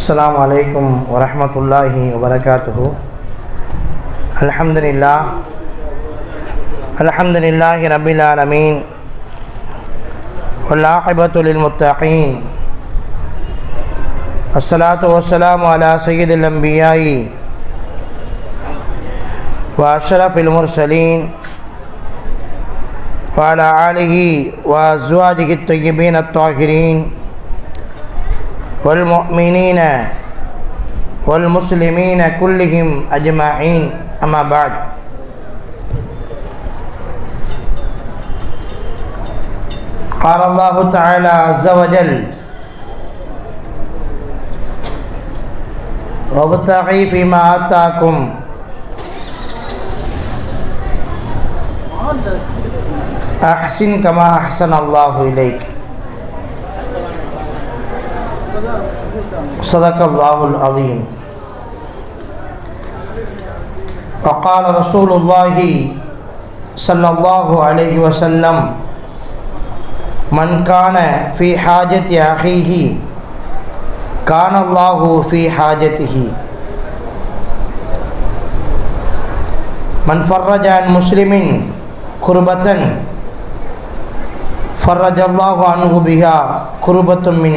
السلام عليكم ورحمة الله وبركاته. الحمد لله رب العالمين والعاقبة للمتقين. الصلاة والسلام على سيد الأنبياء وأشرف المرسلين وعلى آله وأزواجه الطيبين الطاهرين والمؤمنين والمسلمين كلهم أجمعين. أما بعد، قال الله تعالى عز وجل: وابتغي فيما آتاكم أحسن كما أحسن الله إليك. صدق الله العظيم. وقال رسول الله صلى الله عليه وسلم: من كان في حاجة أخيه كان الله في حاجته. من فرج عن مسلم كربة فرج الله عنه بها كربة من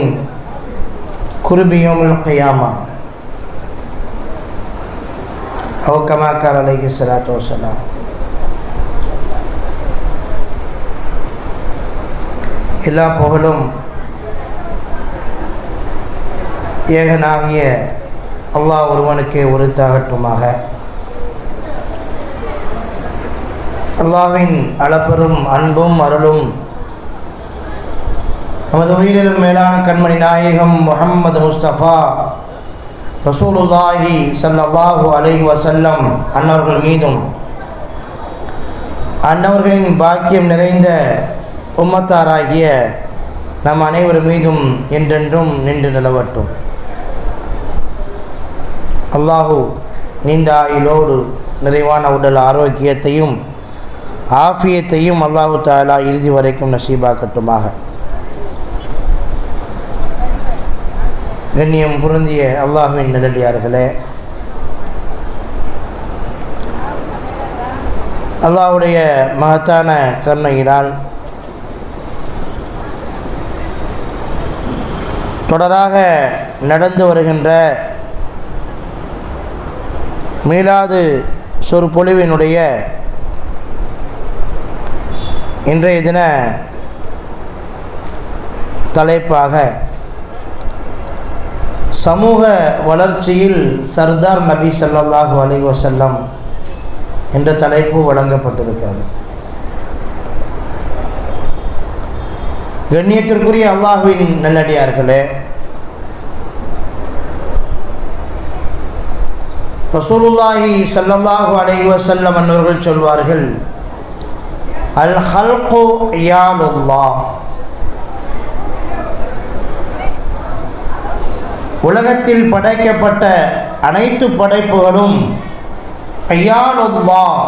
كرب يوم القيامة أو كما قال عليه الصلاة والسلام. எல்லா புகழும் ஏகனாகிய அல்லாஹ் ஒருவனுக்கே உரித்தாகட்டுமாக. அல்லாஹ்வின் அளப்பெரும் அன்பும் அருளும் நமது உயிரிலும் மேலான கண்மணி நாயகம் முஹம்மது முஸ்தபா ரசூலுல்லாஹி ஸல்லல்லாஹு அலைஹி வஸல்லம் அன்னவர்கள் மீதும் அன்னவர்களின் பாக்கியம் நிறைந்த உம்மத்தாராகிய நம் அனைவர் மீதும் என்றென்றும் நின்று நிலவட்டும். அல்லாஹு நீண்ட ஆயுளோடு நிறைவான உடல் ஆரோக்கியத்தையும் ஆஃபியத்தையும் அல்லாஹு தஆலா இறுதி வரைக்கும் நசீபாக்கட்டுமாக. கண்ணியம் பொருந்திய அல்லாஹ்வின் நல்லடியார்களே, அல்லாஹ்வுடைய மகத்தான கருணையினால் தொடராக நடந்து வருகின்ற மீலாது சொற்பொழிவினுடைய இன்றைய தின தலைப்பாக சமூக வளர்ச்சியில் சர்தார் நபி ஸல்லல்லாஹு அலைஹி வஸல்லம் என்ற தலைப்பு வழங்கப்பட்டிருக்கிறது. கண்ணியத்திற்குரிய அல்லாஹ்வின் நல்லடியார்களே, ரசூலுல்லாஹி ஸல்லல்லாஹு அலைஹி வஸல்லம் அன்னவர்கள் சொல்வார்கள்: அல் ஹல்கு இயாலுல்லாஹ். உலகத்தில் படைக்கப்பட்ட அனைத்து படைப்புகளும் ஐயாலுல்லாஹ்,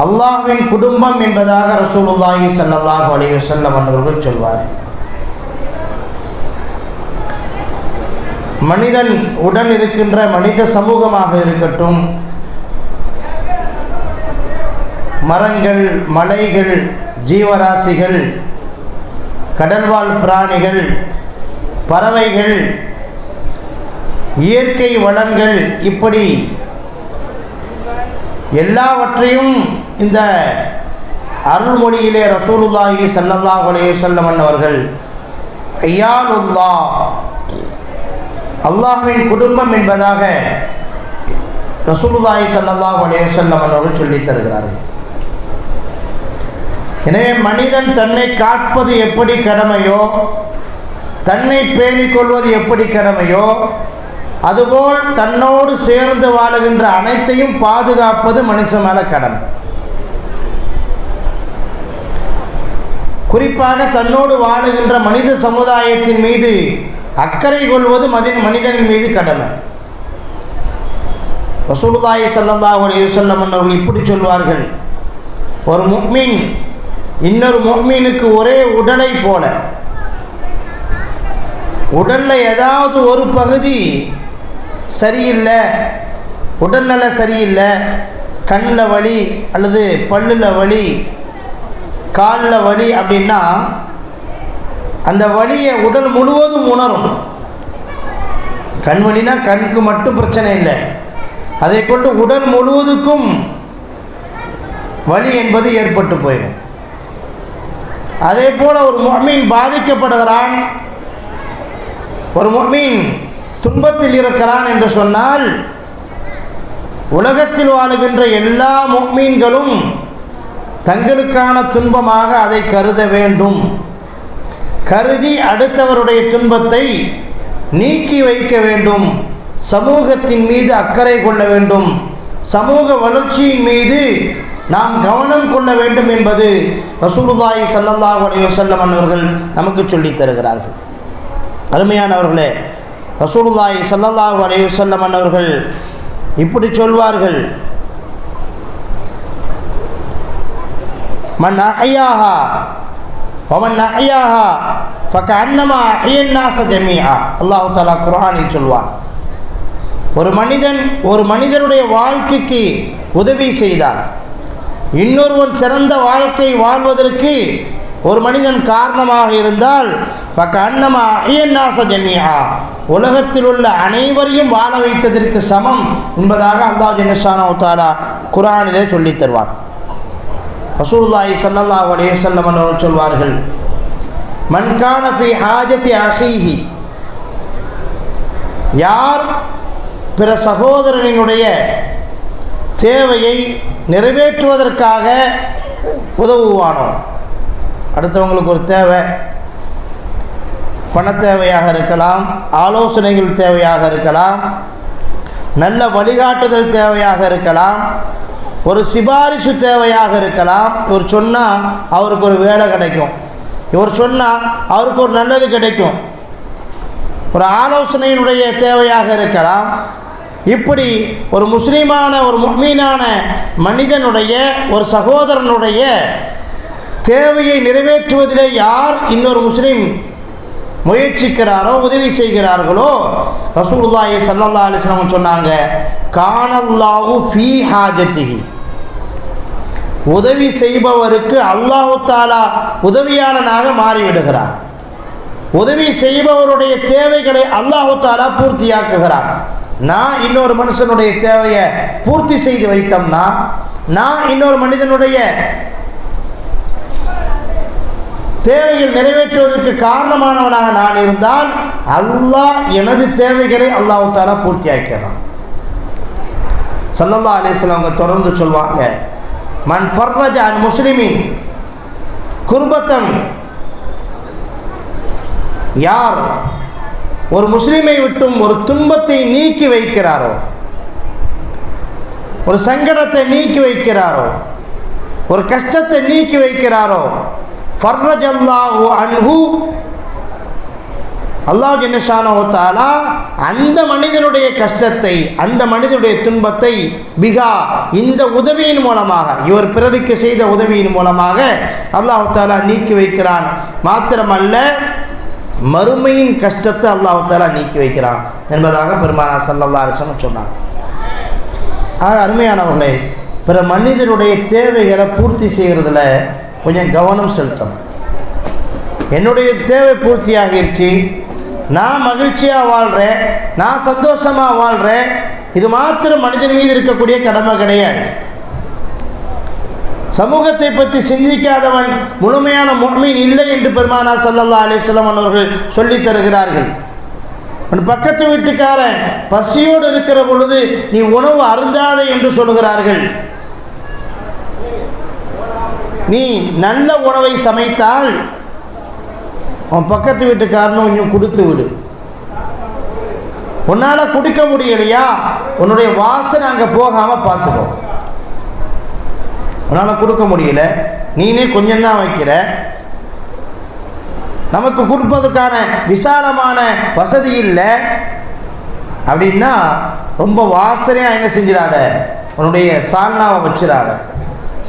அல்லாஹ்வின் குடும்பம் என்பதாக ரசூலுல்லாஹி ஸல்லல்லாஹு அலைஹி வஸல்லம் அவர்கள் சொல்வார்கள். மனிதன் உடன் இருக்கின்ற மனித சமூகமாக இருக்கட்டும், மரங்கள், மலைகள், ஜீவராசிகள், கடல்வாழ் பிராணிகள், பறவைகள், இயற்கை வளங்கள், இப்படி எல்லாவற்றையும் இந்த அருள்மொழியிலே ரசூலுல்லாஹி ஸல்லல்லாஹு அலைஹி வஸல்லம் அவர்கள் ஐயாலுல்லாஹ், அல்லாஹ்வின் குடும்பம் என்பதாக ரசூலுல்லாஹி ஸல்லல்லாஹு அலைஹி வஸல்லம் அவர்கள் சொல்லித் தருகிறார்கள். எனவே மனிதன் தன்னை காப்பது எப்படி கடமையோ, தன்னை பேணிக் கொள்வது எப்படி கடமையோ, அதுபோல் தன்னோடு சேர்ந்து வாழுகின்ற அனைத்தையும் பாதுகாப்பது மனுஷன் மேல கடமை. குறிப்பாக தன்னோடு வாழுகின்ற மனித சமுதாயத்தின் மீது அக்கறை கொள்வது மனிதனின் மீது கடமை. ரசூலுல்லாஹி ஸல்லல்லாஹு அலைஹி வஸல்லம் அவர்கள் இப்படி சொல்வார்கள்: ஒரு முஃமின் இன்னொரு முஃமினுக்கு ஒரே உடலை போல, உடலில் ஏதாவது ஒரு பகுதி சரியில்லை, உடல்நல சரியில்லை, கண்ணில் வலி அல்லது பல்லில் வலி, காலில் வலி அப்படின்னா அந்த வலியை உடல் முழுவதும் உணரும். கண் வலினா கண்ணுக்கு மட்டும் பிரச்சனை இல்லை, அதை கொண்டு உடல் முழுவதுக்கும் வலி என்பது ஏற்பட்டு போயிடும். அதே போல் ஒரு முஃமின் பாதிக்கப்படுகிறான், ஒரு முஃமின் துன்பத்தில் இருக்கிறான் என்று சொன்னால் உலகத்தில் வாழுகின்ற எல்லா முஃமின்களும் தங்களுக்கான துன்பமாக அதை கருத வேண்டும். கருதி அடுத்தவருடைய துன்பத்தை நீக்கி வைக்க வேண்டும். சமூகத்தின் மீது அக்கறை கொள்ள வேண்டும். சமூக வளர்ச்சியின் மீது நாம் கவனம் கொள்ள வேண்டும் என்பது ரசூலுல்லாஹி ஸல்லல்லாஹு அலைஹி வஸல்லம் அவர்கள் நமக்கு சொல்லித் தருகிறார்கள். அருமையானவர்களே, ரசூலுல்லாஹி ஸல்லல்லாஹு அலைஹி வஸல்லம் அவர்கள் இப்படி சொல்வார்கள், மன் அஹ்யாஹா வமன் அஹ்யாஹா ஃபகஅன்னமா அஹ்யன் நாஸ ஜமீஆ. அல்லாஹ் தஆலா குர்ஆனில் சொல்வான், ஒரு மனிதனுடைய வாழ்க்கைக்கு உதவி செய்தார், இன்னொருவன் சிறந்த வாழ்க்கை வாழ்வதற்கு ஒரு மனிதன் காரணமாக இருந்தால் ஃபகஅன்னமா அஹ்யன் நாஸ ஜமீஆ, உலகத்தில் உள்ள அனைவரையும் வாழ வைத்ததற்கு சமம் என்பதாக அல்லாஹ் ஜல்லஷானஹு தஆலா குர்ஆனிலே சொல்லித் தருவார். ரசூலுல்லாஹி ஸல்லல்லாஹு அலைஹி வஸல்லம் அவர்கள் சொல்வார்கள், மன் கான ஃபீ ஹாஜத்தி அஹீஹி, யார் பிற சகோதரனினுடைய தேவையை நிறைவேற்றுவதற்காக உதவுவானோ, அடுத்தவங்களுக்கு ஒரு தேவை, பண தேவையாக இருக்கலாம், ஆலோசனைகள் தேவையாக இருக்கலாம், நல்ல வழிகாட்டுதல் தேவையாக இருக்கலாம், ஒரு சிபாரிசு தேவையாக இருக்கலாம். இவர் சொன்னால் அவருக்கு ஒரு வேலை கிடைக்கும், இவர் சொன்னால் அவருக்கு ஒரு நல்லது கிடைக்கும், ஒரு ஆலோசனையினுடைய தேவையாக இருக்கலாம். இப்படி ஒரு முஸ்லீமான ஒரு முஃமினான மனிதனுடைய ஒரு சகோதரனுடைய தேவையை நிறைவேற்றுவதிலே யார் இன்னொரு முஸ்லீம் முயற்சிக்கிறாரோ உதவி செய்கிறார்களோ, ரசூலுல்லாஹி ஸல்லல்லாஹு அலைஹி வஸல்லம் சொன்னாங்க, கானல்லாஹு ஃபீ ஹாஜத்திஹி, உதவி செய்பவருக்கு அல்லாஹ் தஆலா உதவியாளனாக மாறிவிடுகிறார். உதவி செய்பவருடைய தேவைகளை அல்லாஹ் தஆலா பூர்த்தியாக்குகிறார். நான் இன்னொரு மனுஷனுடைய தேவையை பூர்த்தி செய்து வைத்தோம்னா, நான் இன்னொரு மனிதனுடைய தேவைகள் நிறைவேற்றுவதற்கு காரணமானவனாக நான் இருந்தால் அல்லாஹ் எனது தேவைகளை அல்லாஹ் தஆலா பூர்த்தியாக்கிறான். ஸல்லல்லாஹு அலைஹி வஸல்லம் அவங்க தொடர்ந்து சொல்வாங்க, மன் ஃபர்ரஜ அன் முஸ்லிமின் குர்பத்தன், யார் ஒரு முஸ்லிமை விட்டும் ஒரு துன்பத்தை நீக்கி வைக்கிறாரோ, ஒரு சங்கடத்தை நீக்கி வைக்கிறாரோ, ஒரு கஷ்டத்தை நீக்கி வைக்கிறாரோ, ஃபர்ரஜல்லாஹு அன்ஹு, அல்லாஹ் ஜல்லஷானஹு தஆலா அந்த மனிதனுடைய கஷ்டத்தை, அந்த மனிதனுடைய துன்பத்தை பிகா, இந்த உதவியின் மூலமாக, இவர் பிறருக்கு செய்த உதவியின் மூலமாக அல்லாஹ் தஆலா நீக்கி வைக்கிறான். மாத்திரமல்ல, மறுமையின் கஷ்டத்தை அல்லாஹ் தஆலா நீக்கி வைக்கிறான் என்பதாக பெருமானார் ஸல்லல்லாஹு அலைஹி வஸல்லம் சொன்னார். அருமையானவர்களே, பிற மனிதனுடைய தேவைகளை பூர்த்தி செய்கிறதுல கொஞ்சம் கவனம் செலுத்தணும். என்னுடைய தேவை பூர்த்தியாகிருச்சு, நான் மகிழ்ச்சியாக வாழ்கிறேன், நான் சந்தோஷமாக வாழ்கிறேன், இது மாத்திரம் மனிதன் மீது இருக்கக்கூடிய கடமை கிடையாது. சமூகத்தை பற்றி சிந்திக்காதவன் முழுமையான முஃமின் இல்லை என்று பெருமானார் ஸல்லல்லாஹு அலைஹி வஸல்லம் அவர்கள் சொல்லித் தருகிறார்கள். பக்கத்து வீட்டுக்காரன் பசியோடு இருக்கிற பொழுது நீ உணவு அருந்தாதே என்று சொல்கிறார்கள். நீ நல்ல உணவை சமைத்தால் உன் பக்கத்து வீட்டுக்காரனும் கொஞ்சம் கொடுத்து விடு. உன்னால் குடிக்க முடியலையா, உன்னுடைய வாசனை அங்கே போகாமல் பார்த்துக்கோ. உன்னால் கொடுக்க முடியல, நீனே கொஞ்சம்தான் வைக்கிற, நமக்கு கொடுப்பதற்கான விசாலமான வசதி இல்லை அப்படின்னா ரொம்ப வாசனையாக என்ன செஞ்சிடாத, உன்னுடைய சால்னாவை வச்சிடாத.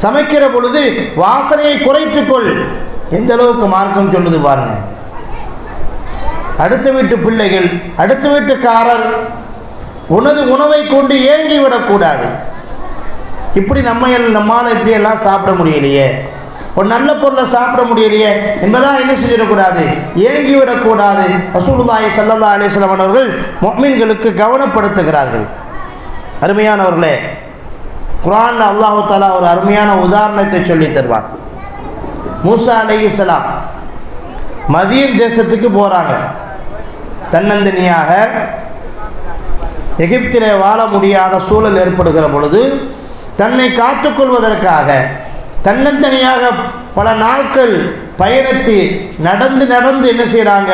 சமைக்கிற பொழுது வாசனையை குறைத்துக்கொள். எந்த அளவுக்கு மார்க்கம் சொல்லுது பாருங்க. அடுத்த வீட்டு பிள்ளைகள், அடுத்த வீட்டுக்காரர் உனது உணவை கொண்டு ஏங்கி விடக்கூடாது. இப்படி நம்மால் இப்படியெல்லாம் சாப்பிட முடியலையே, ஒரு நல்ல பொருளை சாப்பிட முடியலையே என்பதாக என்ன செஞ்சிடக்கூடாது, ஏங்கிவிடக்கூடாது. ரசூலுல்லாஹி ஸல்லல்லாஹு அலைஹி வஸல்லம் அவர்கள் முஃமின்களுக்கு கவனப்படுத்துகிறார்கள். அருமையானவர்களே, குர்ஆனில் அல்லாஹ் தஆலா ஒரு அருமையான உதாரணத்தை சொல்லி தருவார். மூசா அலைஹிஸ்ஸலாம் மதியன் தேசத்துக்கு போகிறாங்க. தன்னந்தனியாக எகிப்திலே வாழ முடியாத சூழல் ஏற்படுகிற பொழுது தன்னை காத்துக்கொள்வதற்காக தன்னந்தனியாக பல நாட்கள் பயணித்து நடந்து என்ன செய்கிறாங்க,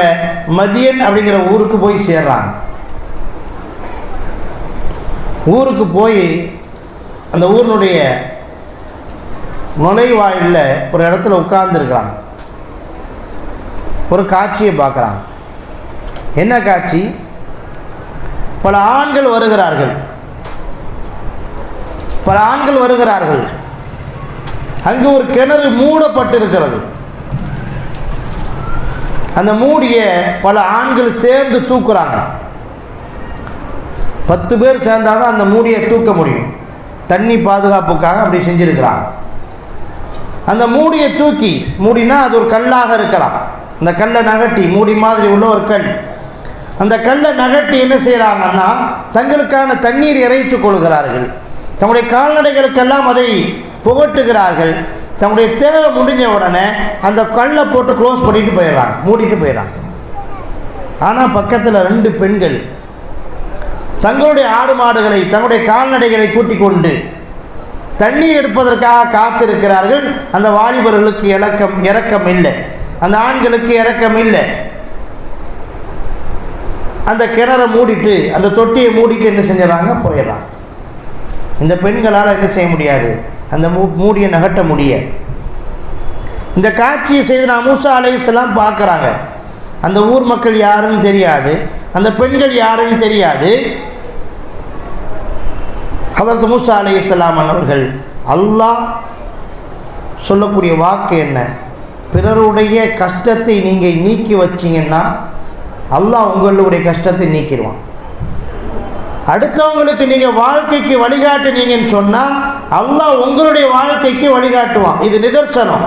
மதியன் அப்படிங்கிற ஊருக்கு போய் சேர்றாங்க. ஊருக்கு போய் அந்த ஊரினுடைய நுழைவாயிலில் ஒரு இடத்துல உட்கார்ந்துருக்கிறாங்க. ஒரு காட்சியை பார்க்குறாங்க. என்ன காட்சி? பல ஆண்கள் வருகிறார்கள். அங்கு ஒரு கிணறு மூடப்பட்டிருக்கிறது. அந்த மூடியை பல ஆண்கள் சேர்ந்து தூக்குறாங்க. 10 பேர் சேர்ந்தாதான் அந்த மூடியை தூக்க முடியும். தண்ணி பாதுகாப்புக்காக அப்படி செஞ்சிருக்கிறாங்க. அந்த மூடியை தூக்கி, மூடினா அது ஒரு கல்லாக இருக்கலாம், அந்த கல்லை நகட்டி, மூடி மாதிரி உள்ள ஒரு கல், அந்த கல்லை நகட்டி என்ன செய்கிறாங்கன்னா தங்களுக்கான தண்ணீர் இறைத்துக் கொள்கிறார்கள். தங்களுடைய கால்நடைகளுக்கெல்லாம் அதை புகட்டுகிறார்கள். தங்களுடைய தேவை முடிஞ்ச உடனே அந்த கல்லை போட்டு க்ளோஸ் பண்ணிட்டு போயிடுறாங்க, மூடிட்டு போயிடுறாங்க. ஆனால் பக்கத்தில் 2 பெண்கள் தங்களுடைய ஆடு மாடுகளை, தங்களுடைய கால்நடைகளை கூட்டிக் கொண்டு தண்ணீர் எடுப்பதற்காக காத்திருக்கிறார்கள். அந்த வாலிபர்களுக்கு இரக்கம் இல்லை, அந்த ஆண்களுக்கு இரக்கம் இல்லை. அந்த கிணறை மூடிட்டு, அந்த தொட்டியை மூடிட்டு என்ன செஞ்சிடறாங்க, போயிடுறாங்க. இந்த பெண்களால் என்ன செய்ய முடியாது, அந்த மூடியை நகட்ட முடியாது. இந்த காட்சியை செய்து மூசா அலைஹிஸ்ஸலாம் பார்க்குறாங்க. அந்த ஊர் மக்கள் யாருன்னு தெரியாது, அந்த பெண்கள் யாருன்னு தெரியாது. ஹதரத் மூசா அலைஹிஸ்ஸலாம் அவர்கள் அல்லாஹ் சொல்லக்கூடிய வாக்கு என்ன, பிறருடைய கஷ்டத்தை நீங்கள் நீக்கி வச்சிங்கன்னா அல்லாஹ் உங்களுடைய கஷ்டத்தை நீக்கிடுவான். அடுத்தவங்களுக்கு நீங்கள் வாழ்க்கைக்கு வழிகாட்டுனீங்கன்னு சொன்னால் அல்லாஹ் உங்களுடைய வாழ்க்கைக்கு வழிகாட்டுவான். இது நிதர்சனம்.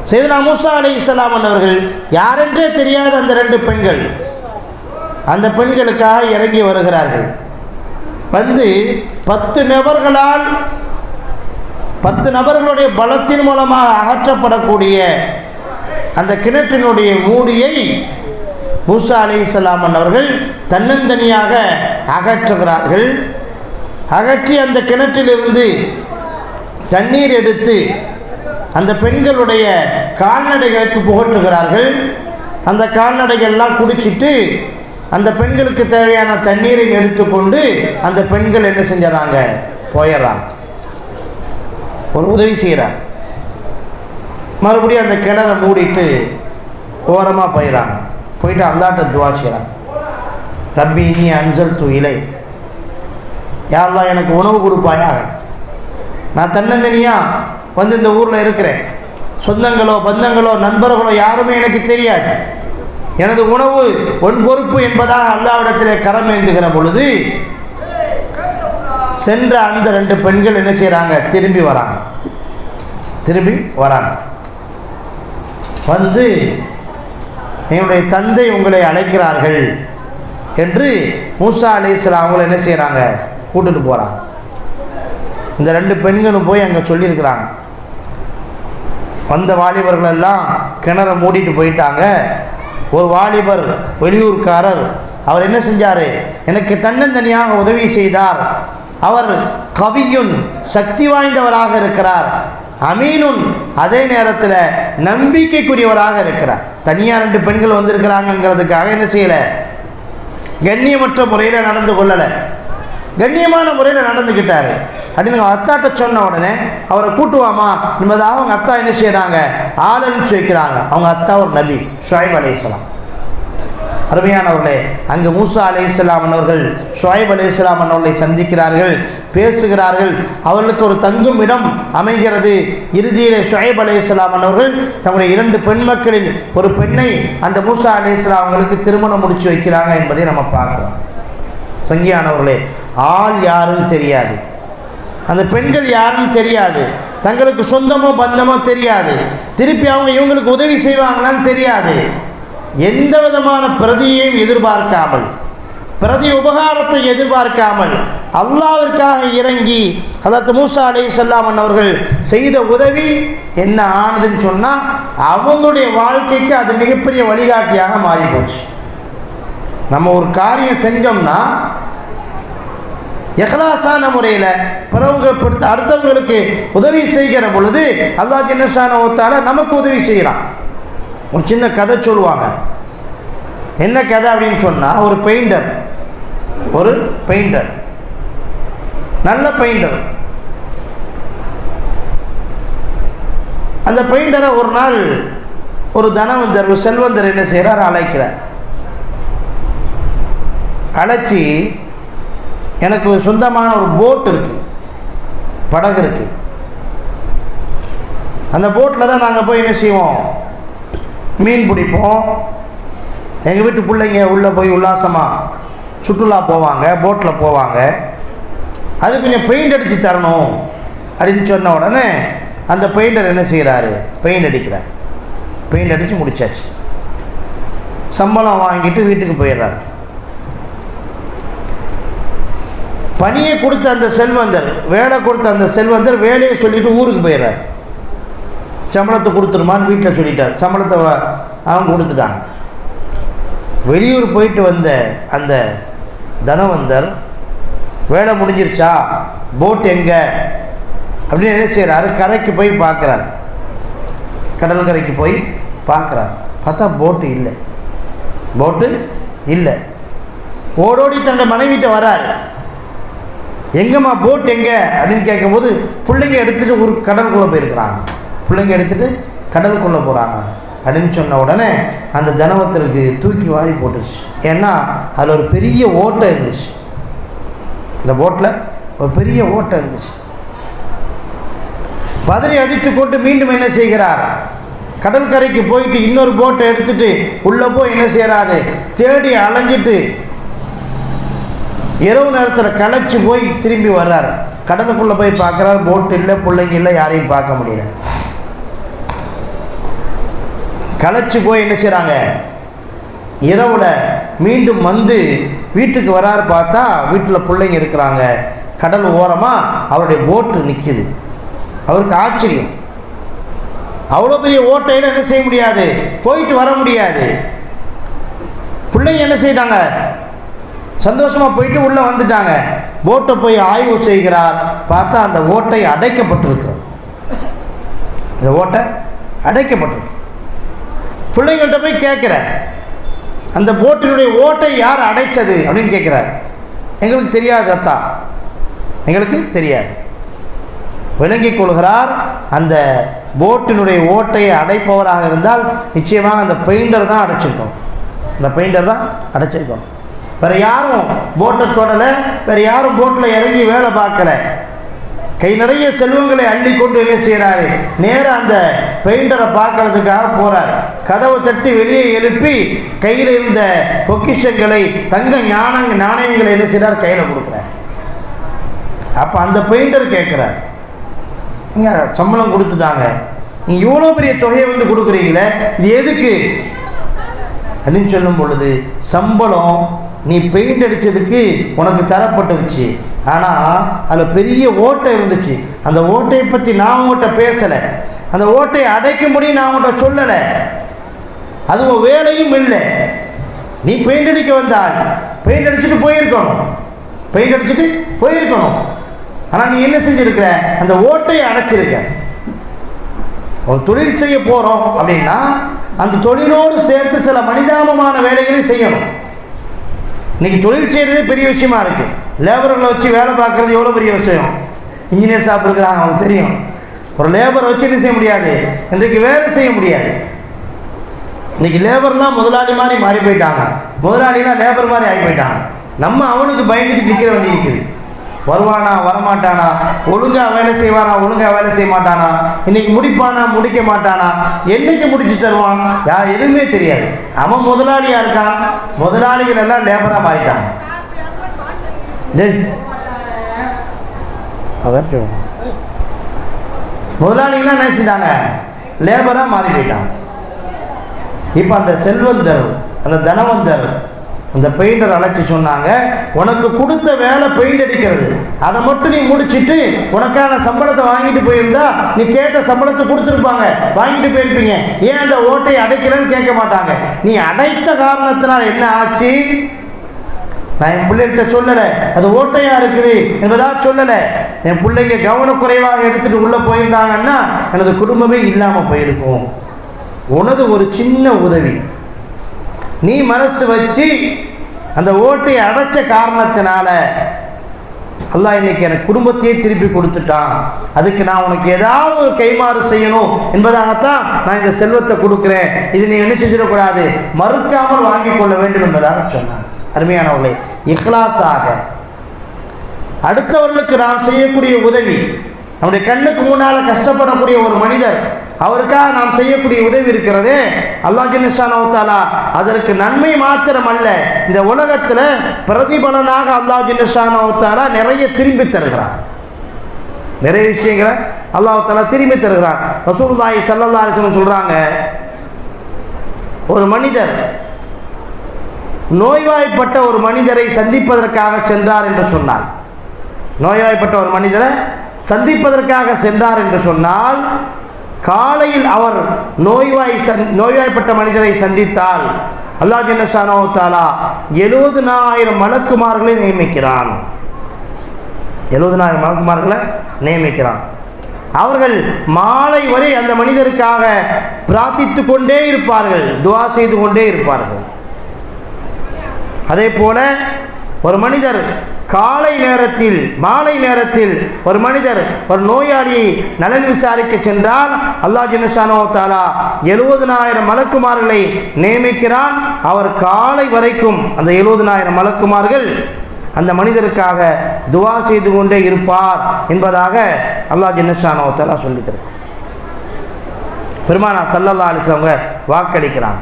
சையதுனா மூசா அலைஹிஸ்ஸலாம் அவர்கள் யாரென்றே தெரியாத அந்த 2 பெண்கள் அந்த பெண்களுக்காக இறங்கி வருகிறார்கள். வந்து 10 நபர்களுடைய பலத்தின் மூலமாக அகற்றப்படக்கூடிய அந்த கிணற்றினுடைய மூடியை மூசா அலைஹிஸ்ஸலாம் அவர்கள் தன்னந்தனியாக அகற்றுகிறார்கள். அகற்றி அந்த கிணற்றிலிருந்து தண்ணீர் எடுத்து அந்த பெண்களுடைய கால்நடைகளுக்கு புகட்டுகிறார்கள். அந்த கால்நடைகள்லாம் குடிச்சிட்டு அந்த பெண்களுக்கு தேவையான தண்ணீரை எடுத்துக்கொண்டு அந்த பெண்கள் என்ன செஞ்சிடறாங்க, போயிடுறாங்க. ஒரு உதவி செய்கிறார். மறுபடியும் அந்த கிணறை மூடிட்டு ஓரமாக போயிடறாங்க. போயிட்டு அல்லாஹ்ட்ட துவா செய்கிறாங்க. ரப்பி இன்னி அன்ஸல்து இலை, யா அல்லாஹ் எனக்கு உணவு கொடுப்பாயாக. நான் தன்னந்தனியாக வந்து இந்த ஊரில் இருக்கிறேன். சொந்தங்களோ பந்தங்களோ நண்பர்களோ யாருமே எனக்கு தெரியாது. எனது உணவு உன் பொறுப்பு என்பதாக அல்லாஹ்விடத்திலே கரம் ஏந்துகிற பொழுது சென்ற அந்த 2 பெண்கள் என்ன செய்கிறாங்க, திரும்பி வராங்க. வந்து என்னுடைய தந்தை உங்களை அழைக்கிறார்கள் என்று மூசா அலைஹிஸ்ஸலாம் அவங்களை என்ன செய்கிறாங்க, கூட்டுட்டு போகிறாங்க. இந்த 2 பெண்களும் போய் அங்கே சொல்லியிருக்கிறாங்க. வந்த வாலிபர்கள் எல்லாம் கிணறை மூடிட்டு போயிட்டாங்க. ஒரு வாலிபர் வெளியூர்காரர் அவர் என்ன செஞ்சார், எனக்கு தன்னந்தனியாக உதவி செய்தார். அவர் கவியுன் சக்தி வாய்ந்தவராக இருக்கிறார், அமீனுன் அதே நேரத்தில் நம்பிக்கைக்குரியவராக இருக்கிறார். தனியாக 2 பெண்கள் வந்திருக்கிறாங்கிறதுக்காக என்ன செய்யலை, கண்ணியமற்ற முறையில் நடந்து கொள்ளலை, கண்ணியமான முறையில் நடந்துக்கிட்டார் அப்படின்னு அத்தாட்ட சொன்ன உடனே அவரை கூட்டுவாமா என்பதாக அவங்க அத்தா என்ன செய்கிறாங்க, ஆள் அனுப்பிச்சு வைக்கிறாங்க. அவங்க அத்தா ஒரு நபி ஷுஐப் அலைஹிஸ்ஸலாம். அருமையானவர்களே, அங்கு மூசா அலைஹிஸ்ஸலாம் அவர்கள் ஷுஐப் அலைஹிஸ்ஸலாம் அவர்களை சந்திக்கிறார்கள், பேசுகிறார்கள். அவர்களுக்கு ஒரு தங்கும் இடம் அமைகிறது. இறுதியிலே ஷுஐப் அலைஹிஸ்ஸலாம் அவர்கள் தங்களுடைய 2 பெண் மக்களில் ஒரு பெண்ணை அந்த மூசா அலைஹிஸ்ஸலாம் அவங்களுக்கு திருமணம் முடிச்சு வைக்கிறாங்க என்பதை நம்ம பார்க்கிறோம். சங்கியானவர்களே, ஆள் யாருன்னு தெரியாது, அந்த பெண்கள் யாருன்னு தெரியாது, தங்களுக்கு சொந்தமோ பந்தமோ தெரியாது, திருப்பி அவங்க இவங்களுக்கு உதவி செய்வாங்களான்னு தெரியாது. எந்த விதமான பிரதியையும் எதிர்பார்க்காமல், பிரதி உபகாரத்தை எதிர்பார்க்காமல் அல்லாஹ்விற்காக இறங்கி ஹதரத் மூசா அலைஹிஸ்ஸலாம் அவர்கள் செய்த உதவி என்ன ஆனதுன்னு சொன்னால், அவங்களுடைய வாழ்க்கைக்கு அது மிகப்பெரிய வழிகாட்டியாக மாறி போச்சு. நம்ம ஒரு காரியம் செஞ்சோம்னா இஹ்லாஸான முறையில் பிறவங்க அடுத்தவங்களுக்கு உதவி செய்கிற பொழுது அல்லாஹ் ஜல்லஷானஹு வ தஆலா நமக்கு உதவி செய்கிறான். ஒரு சின்ன கதை சொல்லுவாங்க. என்ன கதை அப்படின்னு சொன்னால், ஒரு பெயிண்டர் நல்ல பெயிண்டர். அந்த பெயிண்டரை ஒரு நாள் ஒரு தனவந்தர், ஒரு செல்வந்தர் என்ன செய்கிறார், அழைக்கிறார். அழைச்சி, எனக்கு சொந்தமான ஒரு போட் இருக்குது, படகு இருக்குது, அந்த போட்டில் தான் நாங்கள் போய் என்ன செய்வோம், மீன் பிடிப்போம். எங்கள் வீட்டு பிள்ளைங்க உள்ளே போய் உல்லாசமாக சுற்றுலா போவாங்க, போட்டில் போவாங்க. அது கொஞ்சம் பெயிண்ட் அடித்து தரணும் அப்படின்னு சொன்ன உடனே அந்த பெயிண்டர் என்ன செய்கிறாரு, பெயிண்ட் அடிக்கிறார். பெயிண்ட் அடித்து முடிச்சாச்சு. சம்பளம் வாங்கிட்டு வீட்டுக்கு போயிடுறாரு. பணியை கொடுத்த அந்த செல்வந்தர், வேலை கொடுத்த அந்த செல்வந்தர் வேலையை சொல்லிவிட்டு ஊருக்கு போயிடுறார். சம்பளத்தை கொடுத்துருமான்னு வீட்டில் சொல்லிட்டார். சம்பளத்தை அவங்க கொடுத்துட்டாங்க. வெளியூர் போயிட்டு வந்த அந்த தனவந்தர் வேலை முடிஞ்சிருச்சா, போட் எங்கே அப்படின்னு என்ன செய்கிறாரு, கரைக்கு போய் பார்க்குறாரு. கடல் கரைக்கு போய் பார்க்குறாரு. பார்த்தா போட்டு இல்லை. ஓடோடி தன்னோட மனைவிட்ட வராரு. எங்கம்மா போட் எங்கே அப்படின்னு கேட்கும்போது, பிள்ளைங்க எடுத்துகிட்டு ஒரு கடலுக்குள்ளே போயிருக்கிறாங்க, பிள்ளைங்க எடுத்துகிட்டு கடலுக்குள்ளே போகிறாங்க அப்படின்னு சொன்ன உடனே அந்த தனவந்தருக்கு தூக்கி வாரி போட்டுருச்சு. ஏன்னா அதில் ஒரு பெரிய ஓட்டை இருந்துச்சு. இந்த போட்டில் ஒரு பெரிய ஓட்டை இருந்துச்சு. பதறி அடித்து கொண்டு மீண்டும் என்ன செய்கிறார், கடற்கரைக்கு போயிட்டு இன்னொரு போட்டை எடுத்துகிட்டு உள்ளே போய் என்ன செய்கிறாரு, தேடி அலைஞ்சிட்டு இரவு நேரத்தில் களைச்சி போய் திரும்பி வர்றார். கடலுக்குள்ளே போய் பார்க்குறாரு, போட்டு இல்லை, பிள்ளைங்க இல்லை, யாரையும் பார்க்க முடியல. களைச்சி போய் என்ன செய்கிறாங்க, இரவில் மீண்டும் வந்து வீட்டுக்கு வராரு. பார்த்தா வீட்டில் பிள்ளைங்க இருக்கிறாங்க. கடல் ஓரமாக அவருடைய போட்டு நிற்கிது. அவருக்கு ஆச்சரியம். அவ்வளோ பெரிய ஓட்டையில் என்ன செய்ய முடியாது, போயிட்டு வர முடியாது. பிள்ளைங்க என்ன செய்தாங்க, சந்தோஷமாக போயிட்டு உள்ளே வந்துட்டாங்க. போட்டை போய் ஆய்வு செய்கிறார். பார்த்தா அந்த ஓட்டை அடைக்கப்பட்டிருக்கிறது. இந்த ஓட்டை அடைக்கப்பட்டிருக்கு. பிள்ளைங்கள்ட்ட போய் கேட்குறார், அந்த போட்டினுடைய ஓட்டை யார் அடைச்சது அப்படின்னு கேட்குறார். எங்களுக்கு தெரியாது அத்தா, எங்களுக்கு தெரியாது. விளங்கிக் கொள்கிறார், அந்த போட்டினுடைய ஓட்டையை அடைப்பவராக இருந்தால் நிச்சயமாக அந்த பெயிண்டர் தான் அடைச்சிருக்கோம். அந்த பெயிண்டர் தான் அடைச்சிருக்கோம். வேறு யாரும் போட்டை தொடலை, வேறு யாரும் போட்டில் இறங்கி வேலை பார்க்கலை. கை நிறைய செல்வங்களை அள்ளி கொண்டு என்ன செய்கிறாரு, நேராக அந்த பெயிண்டரை பார்க்கறதுக்காக போகிறார். கதவை தட்டி வெளியே எழுப்பி கையில் இருந்த பொக்கிஷங்களை, தங்க நாணயங்களை என்ன செய்கிறார், கையில் கொடுக்குறார். அப்போ அந்த பெயிண்டர் கேட்குறார், இங்கே சம்பளம் கொடுத்துட்டாங்க, நீங்கள் இவ்வளோ பெரிய தொகையை வந்து கொடுக்குறீங்களே, இது எதுக்கு அப்படின்னு சொல்லும் பொழுது, சம்பளம் நீ பெயிண்ட் அடித்ததுக்கு உனக்கு தரப்பட்டுருச்சு, ஆனால் அதில் பெரிய ஓட்டை இருந்துச்சு. அந்த ஓட்டையை பற்றி நான் உங்கள்கிட்ட பேசலை, அந்த ஓட்டையை அடைக்க முடியும் நான் உங்கள்கிட்ட சொல்லலை, அதுவும் வேலையும் இல்லை. நீ பெயிண்ட் அடிக்க வந்தால் பெயிண்ட் அடிச்சுட்டு போயிருக்கணும், ஆனால் நீ என்ன செஞ்சுருக்கிற, அந்த ஓட்டையை அடைச்சிருக்க. ஒரு தொழில் செய்ய போகிறோம் அப்படின்னா அந்த தொழிலோடு சேர்த்து சில மனிதாபமான வேலைகளையும் செய்யணும். இன்றைக்கி தொழில் செய்கிறதே பெரிய விஷயமா இருக்குது. லேபர்களை வச்சு வேலை பார்க்குறது எவ்வளோ பெரிய விஷயம். இன்ஜினியர் ஷாப் இருக்கிறாங்க, அவங்களுக்கு தெரியும். ஒரு லேபரை வச்சு என்ன செய்ய முடியாது, இன்றைக்கு வேலை செய்ய முடியாது. இன்றைக்கி லேபர்லாம் முதலாளி மாதிரி மாறி போயிட்டாங்க. முதலாளினா லேபர் மாதிரி ஆகி போயிட்டான். நம்ம அவனுக்கு பயந்துட்டு நிற்கிற வேண்டி இருக்குது. வருவானா வரமாட்டானா, ஒழுங்காக வேலை செய்வானா ஒழுங்காக வேலை செய்ய மாட்டானா, இன்னைக்கு முடிப்பானா முடிக்க மாட்டானா, என்னைக்கு முடிச்சு தருவான் எதுவுமே தெரியாது. அவன் முதலாளியாக இருக்கான், முதலாளிகள் எல்லாம் லேபராக மாறிட்டாங்க. முதலாளிகள்லாம் நினைச்சிட்டாங்க லேபராக மாறி போயிட்டான். இப்போ அந்த செல்வந்தர், அந்த தனவந்தர், அந்த பெயிண்டர் அழைச்சி சொன்னாங்க, உனக்கு கொடுத்த வேலை பெயிண்ட் அடிக்கிறது, அதை மட்டும் நீ முடிச்சுட்டு உனக்கான சம்பளத்தை வாங்கிட்டு போயிருந்தா நீ கேட்ட சம்பளத்தை கொடுத்துருப்பாங்க, வாங்கிட்டு போயிருப்பீங்க. ஏன் அந்த ஓட்டை அடைக்கிறேன்னு கேட்க மாட்டாங்க. நீ அடைத்த காரணத்தினால் என்ன ஆச்சு? நான் என் பிள்ளைகிட்ட சொல்லலை அது ஓட்டையாக இருக்குது என்பதாக சொல்லலை. என் பிள்ளைங்க கவனக்குறைவாக எடுத்துகிட்டு உள்ளே போயிருந்தாங்கன்னா எனது குடும்பமே இல்லாமல் போயிருக்கும். உனது ஒரு சின்ன உதவி, நீ மனசு வச்சு அந்த ஓட்டை அடைச்ச காரணத்தினால அல்லாஹ் இன்னைக்கு எனக்கு குடும்பத்தையே திருப்பி கொடுத்துட்டான். அதுக்கு நான் உனக்கு ஏதாவது ஒரு கைமாறு செய்யணும் என்பதாகத்தான் நான் இந்த செல்வத்தை கொடுக்குறேன். இது நீ என்ன செஞ்சிடக்கூடாது, மறுக்காமல் வாங்கி கொள்ள வேண்டும் என்பதாக சொன்னார். அருமையானவர்களே, இஹ்லாஸாக அடுத்தவர்களுக்கு நாம் செய்யக்கூடிய உதவி, நம்முடைய கண்ணுக்கு முன்னால் கஷ்டப்படக்கூடிய ஒரு மனிதர், அவருக்காக நாம் செய்யக்கூடிய உதவி இருக்கிறதே, அல்லாஹ் ஜல்லஷானஹு தஆலா அதற்கு நன்மை மாத்திரம் அல்ல, இந்த உலகத்தில் பிரதிபலனாக அல்லாஹ் ஜல்லஷானஹு தஆலா நிறைய திரும்பி தருகிறார். நிறைய விஷயங்களை அல்லாஹ் தஆலா திரும்பி தருகிறார். ரசூலுல்லாஹி ஸல்லல்லாஹு அலைஹி வஸல்லம் சொல்கிறாங்க, ஒரு மனிதர் நோய்வாய்ப்பட்ட ஒரு மனிதரை சந்திப்பதற்காக சென்றார் என்று சொன்னார். நோய்வாய்ப்பட்ட ஒரு மனிதரை சந்திப்பதற்காக சென்றார் என்று சொன்னால், காலையில் அவர் நோய்வாய்ப்பட்ட மனிதரை சந்தித்தால் அல்லாஹ் ஜல்லஷானஹு தஆலா 70,000 மலக்குமார்களை நியமிக்கிறான். 70,000 மலக்குமார்களை நியமிக்கிறான். அவர்கள் மாலை வரை அந்த மனிதருக்காக பிரார்த்தித்து கொண்டே இருப்பார்கள், துஆ செய்து கொண்டே இருப்பார்கள். அதே போல ஒரு மனிதர் காலை நேரத்தில் மாலை நேரத்தில் ஒரு மனிதர் ஒரு நோயாளியை நலன் விசாரிக்க சென்றால் அல்லாஹ் ஜல்லஷானஹு தஆலா 70,000 மலக்குமார்களை நியமிக்கிறான். அவர் காலை வரைக்கும் அந்த 70,000 மலக்குமார்கள் அந்த மனிதருக்காக துஆ செய்து கொண்டே இருப்பார் என்பதாக அல்லாஹ் ஜல்லஷானஹு தஆலா சொல்லித் தருகிறார். பெருமானார் ஸல்லல்லாஹு அலைஹி வஸல்லம் வாக்களிக்கிறாங்க.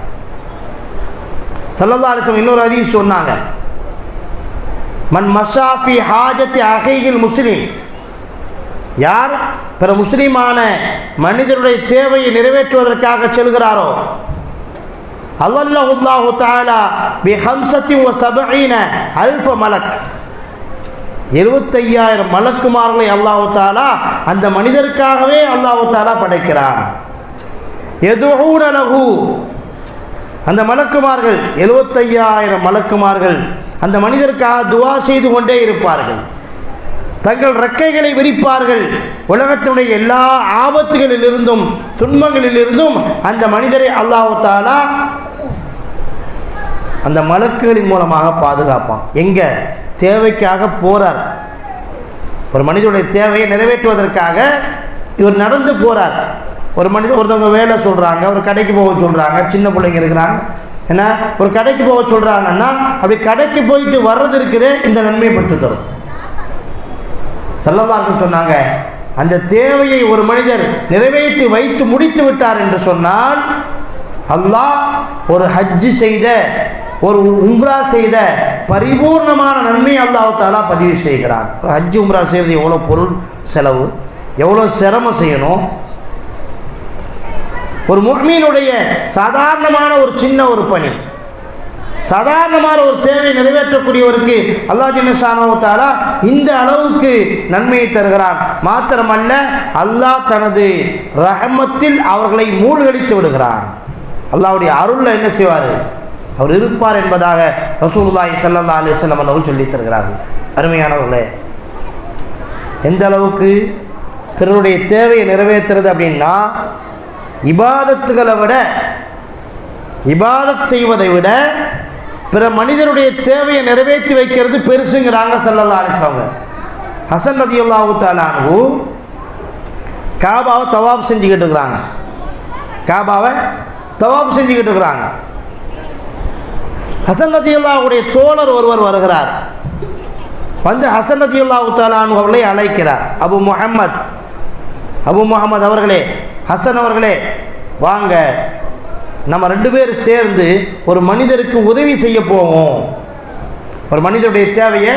ஸல்லல்லாஹு அலைஹி வஸல்லம் இன்னொரு ஹதீஸ் சொன்னாங்க, மன் மஷாஃபி ஹாஜத்தி அகையில் முஸ்லிம், யார் பிற முஸ்லிமான மனிதருடைய தேவையை நிறைவேற்றுவதற்காக செல்கிறாரோ, அல்லாஹு தஆலா பி 75 அல்ஃப மலக், 75,000 மலக்குமார்களை அல்லாஹு தஆலா அந்த மனிதருக்காகவே அல்லாஹு தஆலா படைக்கிறான். யதுஊன லஹு, அந்த மலக்குமார்கள் 75,000 மலக்குமார்கள் அந்த மனிதருக்காக துஆ செய்து கொண்டே இருப்பார்கள். தங்கள் ரெக்கைகளை விரிப்பார்கள். உலகத்தினுடைய எல்லா ஆபத்துகளிலிருந்தும் துன்பங்களிலிருந்தும் அந்த மனிதரை அல்லாஹ் தஆலா அந்த மலக்குகளின் மூலமாக பாதுகாப்பான். எங்கே தேவைக்காக போகிறார், ஒரு மனிதனுடைய தேவையை நிறைவேற்றுவதற்காக இவர் நடந்து போகிறார். ஒரு மனிதர் ஒருத்தவங்க வேலை சொல்கிறாங்க, ஒரு கடைக்கு போக சொல்கிறாங்க, சின்ன பிள்ளைங்க இருக்கிறாங்க, ஏன்னா ஒரு கடைக்கு போக சொல்கிறாங்கன்னா அப்படி கடைக்கு போயிட்டு வர்றது இருக்குதே இந்த நன்மையை பெற்று தரும். ஸல்லல்லாஹு அலைஹி வஸல்லம் சொன்னாங்க, அந்த தேவையை ஒரு மனிதர் நிறைவேற்றி வைத்து முடித்து விட்டார் என்று சொன்னால் அல்லாஹ் ஒரு ஹஜ்ஜு செய்த ஒரு உம்ரா செய்த பரிபூர்ணமான நன்மை அல்லாஹ் தஆலா பதிவு செய்கிறான். ஒரு ஹஜ்ஜு உம்ரா செய்கிறது எவ்வளோ பொருள் செலவு, எவ்வளோ சிரமம் செய்யணும். ஒரு முஃமினுடைய சாதாரணமான ஒரு சின்ன ஒரு பணி, சாதாரணமான ஒரு தேவை நிறைவேற்றக்கூடியவருக்கு அல்லாஹ் ஜல்லஷானஹு தஆலா இந்த அளவுக்கு நன்மையை தருகிறான். மாத்திரமல்ல, அல்லாஹ் தனது ரஹமத்தில் அவர்களை மூழ்கடித்து விடுகிறான். அல்லாஹ்வுடைய அருள்ல என்ன செய்வார், அவர் இருப்பார் என்பதாக ரசூலுல்லாஹி ஸல்லல்லாஹு அலைஹி வஸல்லம் அவர்கள் சொல்லித் தருகிறார்கள். அருமையானவர்களே, எந்த அளவுக்கு பிறருடைய தேவையை நிறைவேற்றுறது அப்படின்னா, இபாதத்துகளை விட, இபாதத் செய்வதை விட பிற மனிதருடைய தேவையை நிறைவேற்றி வைக்கிறது பெருசுங்கிறாங்க ஸல்லல்லாஹு அலைஹி வஸல்லம். ஹசன் ரலியல்லாஹு தஆலா அன்ஹு காபாவை தவாப் செஞ்சுக்கிட்டு இருக்கிறாங்க. காபாவை தவாப் செஞ்சுக்கிட்டு இருக்கிறாங்க. ஹசன் ரலியல்லாஹுடைய தோழர் ஒருவர் வருகிறார். வந்து ஹசன் ரலியல்லாஹு தஆலா அன்ஹு அவர்களை அழைக்கிறார். அபு முஹம்மது அவர்களே, ஹசன் அவர்களே, வாங்க, நம்ம 2 பேர் சேர்ந்து ஒரு மனிதருக்கு உதவி செய்ய போவோம், ஒரு மனிதருடைய தேவையை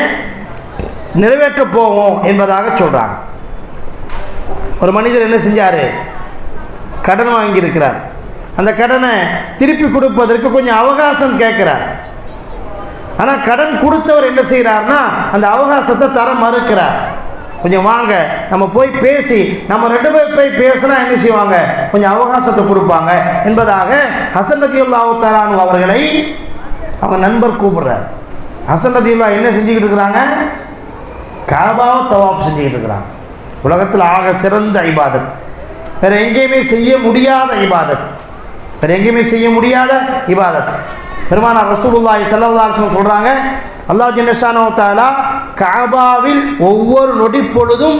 நிறைவேற்ற போவோம் என்பதாக சொல்கிறாங்க. ஒரு மனிதர் என்ன செஞ்சார்? கடன் வாங்கியிருக்கிறார். அந்த கடனை திருப்பி கொடுப்பதற்கு கொஞ்சம் அவகாசம் கேட்குறார். ஆனால் கடன் கொடுத்தவர் என்ன செய்கிறார்னா அந்த அவகாசத்தை தர மறுக்கிறார். கொஞ்சம் வாங்க, நம்ம போய் பேசி, நம்ம 2 பேர் போய் பேசினா என்ன செய்வாங்க, கொஞ்சம் அவகாசத்தை கொடுப்பாங்க என்பதாக ஹசன் ரலியல்லாஹு தஆலா அன்ஹு அவர்களை அவங்க நண்பர் கூப்பிடுறார். ஹசன் ரலியல்லாஹு என்ன செஞ்சுக்கிட்டு இருக்கிறாங்க? காபாவை தவாப் செஞ்சுக்கிட்டு இருக்கிறாங்க. உலகத்தில் ஆக சிறந்த இபாதத், வேறு எங்கேயுமே செய்ய முடியாத இபாதத், வேறு எங்கேயுமே செய்ய முடியாத இபாதத். பெருமானார் ரசூலுல்லாஹி ஸல்லல்லாஹு அலைஹி வஸல்லம் சொல்கிறாங்க, அல்லாஹ் ஜல்லஷானஹு தஆலா கஅபாவில் ஒவ்வொரு நொடி பொழுதும்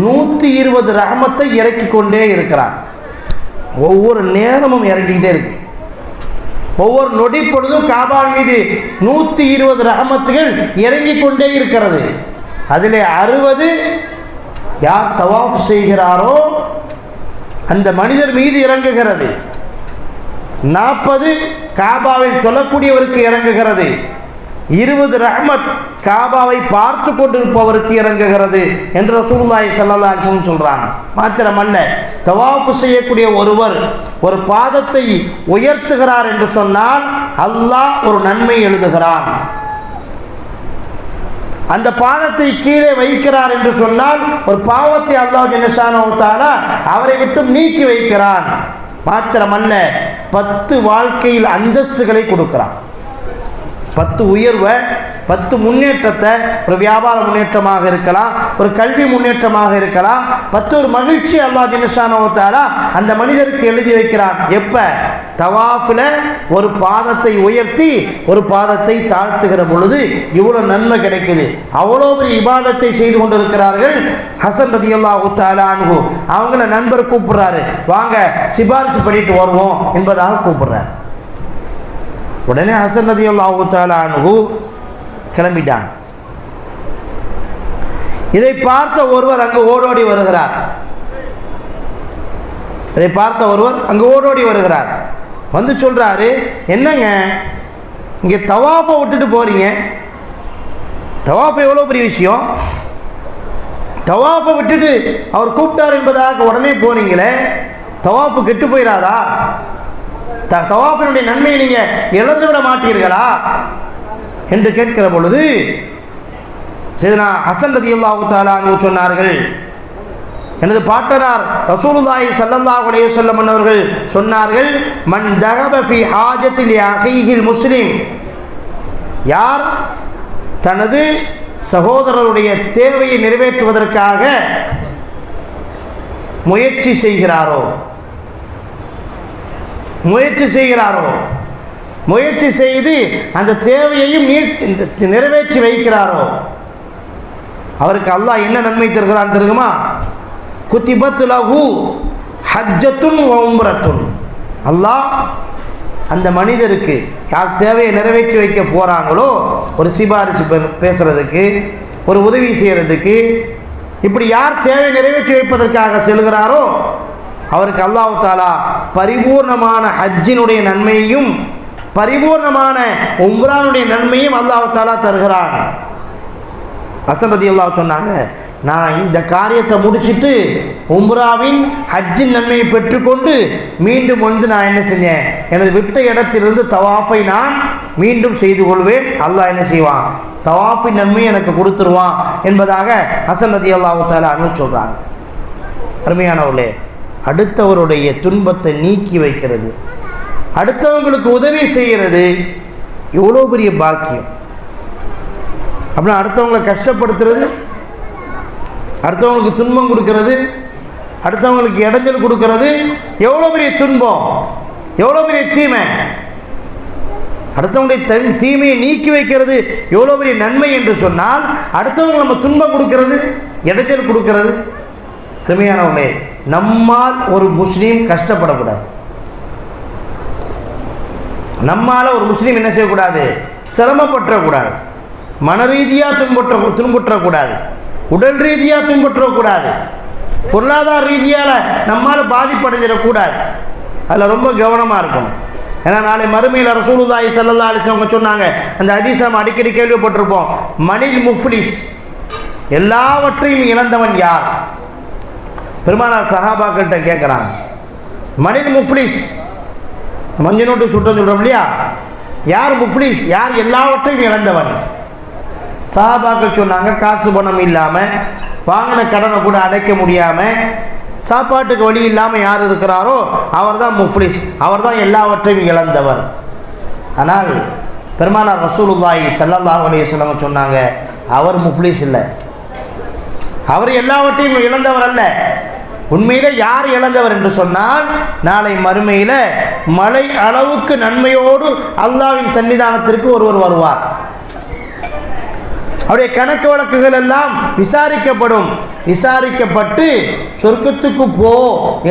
120 ரஹமத்தை இறக்கி கொண்டே இருக்கிறான். ஒவ்வொரு நேரமும் இறக்கிக்கிட்டே இருக்கு. ஒவ்வொரு நொடி பொழுதும் கஅபா மீது 120 ரஹமத்துகள் இறங்கி கொண்டே இருக்கிறது. அதிலே 60 யார் தவாஃப் செய்கிறாரோ அந்த மனிதர் மீது இறங்குகிறது. 40 காபாவில் தொழக்கூடியவருக்கு இறங்குகிறது. 20 ரஹ்மத் காபாவை பார்த்து கொண்டிருப்பவருக்கு இறங்குகிறது என்று ரசூலுல்லாஹி ஸல்லல்லாஹு அலைஹி வஸல்லம் சொல்றாங்க. மாத்திரமல்ல, தவாஃப் செய்யக்கூடிய ஒருவர் ஒரு பாதத்தை உயர்த்துகிறார் என்று சொன்னால் அல்லாஹ் ஒரு நன்மை எழுதுகிறான். அந்த பாதத்தை கீழே வைக்கிறார் என்று சொன்னால் ஒரு பாவத்தை அல்லாஹ் ஜல்லஷானஹு தஆலா அவரை விட்டு நீக்கி வைக்கிறான். மாத்திரமல்ல, 10 வாழ்க்கையில் அந்தஸ்துகளை கொடுக்கிறான். 10 உயர்வை, 10 முன்னேற்றத்தை, ஒரு வியாபார முன்னேற்றமாக இருக்கலாம், ஒரு கல்வி முன்னேற்றமாக இருக்கலாம், 10 ஒரு மகிழ்ச்சி அல்லாஹ் ஜல்லஷானஹு தஆலா அந்த மனிதருக்கு எழுதி வைக்கிறான். எப்போ? தவாஃபில் ஒரு பாதத்தை உயர்த்தி ஒரு பாதத்தை தாழ்த்துகிற பொழுது இவ்வளோ நன்மை கிடைக்குது. அவ்வளோ பெரிய இபாதத்தை செய்து கொண்டிருக்கிறார்கள். ஹசன் ரலியல்லாஹு தஆலா அன்ஹு அவங்கள நண்பர் கூப்பிடுறாரு, வாங்க சிபாரிசு பண்ணிட்டு வருவோம் என்பதாக கூப்பிடுறாரு. உடனே ஹசன் ரலியல்லாஹு தஆலா அன்ஹு கிளம்பிட்டாங்க. இதை பார்த்த ஒருவர் அங்கு ஓடோடி வருகிறார். இதை பார்த்த ஒருவர் அங்கு ஓடோடி வருகிறார். வந்து சொல்றாரு, என்னங்க இங்கே தவாஃபை விட்டுட்டு போறீங்க? தவாஃப் எவ்வளோ பெரிய விஷயம். தவாஃபை விட்டுட்டு அவர் கூப்பிட்டார் என்பதாக உடனே போறீங்களே, தவாஃபு கெட்டு போயிடாதா? தவாஃபினுடைய நன்மையை நீங்க இழந்து விட மாட்டீர்களா என்று கேட்கிற பொழுது சையதுனா ஹசன் ரலியல்லாஹு தஆலா அன்ஹு சொன்னார்கள், எனது பாட்டனார் ரசூலுல்லாஹி ஸல்லல்லாஹு அலைஹி வஸல்லம் அவர்கள் சொன்னார்கள், மன் தஹப ஃபீ ஹாஜத்தில் அஹீஹில் முஸ்லிம், யார் தனது சகோதரருடைய தேவையை நிறைவேற்றுவதற்காக முயற்சி செய்கிறாரோ, முயற்சி செய்து அந்த தேவையையும் நிறைவேற்றி வைக்கிறாரோ, அவருக்கு அல்லாஹ் என்ன நன்மை தருகிறான் தெரியுமா? குத்திபத் லஹு ஹஜ்ஜத்துன் வ உம்ரத்துன். அல்லாஹ் அந்த மனிதருக்கு யார் தேவையை நிறைவேற்றி வைக்க போகிறாங்களோ, ஒரு சிபாரிசு பேசுகிறதுக்கு, ஒரு உதவி செய்கிறதுக்கு, இப்படி யார் தேவையை நிறைவேற்றி வைப்பதற்காக செல்கிறாரோ அவருக்கு அல்லாஹ் தஆலா பரிபூர்ணமான ஹஜ்ஜினுடைய நன்மையையும் பரிபூர்ணமான உம்ரானுடைய நன்மையும் அல்லாஹ் தஆலா தருகிறான். ஹசன் ரலியல்லாஹு சொன்னாங்க, நான் இந்த காரியத்தை முடிச்சுட்டு உம்ராவின் ஹஜ்ஜின் நன்மையை பெற்றுக்கொண்டு மீண்டும் வந்து நான் என்ன செஞ்சேன், எனது விட்ட இடத்திலிருந்து தவாஃபை நான் மீண்டும் செய்து கொள்வேன். அல்லாஹ் என்ன செய்வான், தவாஃபின் நன்மையை எனக்கு கொடுத்துருவான் என்பதாக ஹசன் ரலியல்லாஹு தஆலா அன்ஹு சொல்கிறாங்க. அருமையானவர்களே, அடுத்தவருடைய துன்பத்தை நீக்கி வைக்கிறது, அடுத்தவங்களுக்கு உதவி செய்கிறது எவ்வளோ பெரிய பாக்கியம். அப்படின்னா அடுத்தவங்களை கஷ்டப்படுத்துறது, அடுத்தவங்களுக்கு துன்பம் கொடுக்கறது, அடுத்தவங்களுக்கு இடைஞ்சல் கொடுக்கறது எவ்வளோ பெரிய துன்பம், எவ்வளோ பெரிய தீமை. அடுத்தவங்களுடைய தீமையை நீக்கி வைக்கிறது எவ்வளோ பெரிய நன்மை என்று சொன்னால், அடுத்தவங்க நம்ம துன்பம் கொடுக்கறது, இடைஞ்சல் கொடுக்கறது. அருமையானவர்களே, நம்மால் ஒரு முஸ்லீம் கஷ்டப்படக்கூடாது. நம்மால் ஒரு முஸ்லீம் என்ன செய்யக்கூடாது, சிரமப்பற்றக்கூடாது, மன ரீதியாக துன்புற்றக்கூடாது, உடல் ரீதியாக துன்புற்றக்கூடாது, பொருளாதார ரீதியால் நம்மால் பாதிப்படைஞ்சிடக்கூடாது. அதில் ரொம்ப கவனமாக இருக்கணும். ஏன்னா நாளை மறுமையில் ரசூலுல்லாஹி ஸல்லல்லாஹு அலைஹி வஸல்லம் சொன்னாங்க, அந்த ஹதீஸ் நம்ம அடிக்கடி கேள்விப்பட்டிருப்போம், மனில் முஃப்லிஸ், எல்லாவற்றையும் இழந்தவன் யார்? பெருமானார் சஹாபாக்கிட்ட கேட்குறாங்க, மனில் முஃப்லிஸ், மஞ்ச நோட்டு சுட்டம் சொல்கிறோம் இல்லையா, யார் முஃப்லிஸ், யார் எல்லாவற்றையும் இழந்தவன்? சஹாபாக்கள் சொன்னாங்க, காசு பணம் இல்லாமல், வாங்கின கடனை கூட அடைக்க முடியாமல், சாப்பாட்டுக்கு வழி இல்லாமல் யார் இருக்கிறாரோ அவர் தான் முஃப்லிஸ், அவர் தான் எல்லாவற்றையும் இழந்தவர். ஆனால் பெருமானார் ரசூலுல்லாஹி ஸல்லல்லாஹு அலைஹி வஸல்லம் சொன்னாங்க, அவர் முஃப்லிஸ் இல்லை, அவர் எல்லாவற்றையும் இழந்தவர் அல்ல. உண்மையிலே யார் இழந்தவர் என்று சொன்னால், நாளை மறுமையில் மலை அளவுக்கு நன்மையோடு அல்லாஹ்வின் சன்னிதானத்திற்கு ஒருவர் வருவார். அவருடைய கணக்கு வழக்குகள் எல்லாம் விசாரிக்கப்படும். விசாரிக்கப்பட்டு சொர்க்கத்துக்கு போ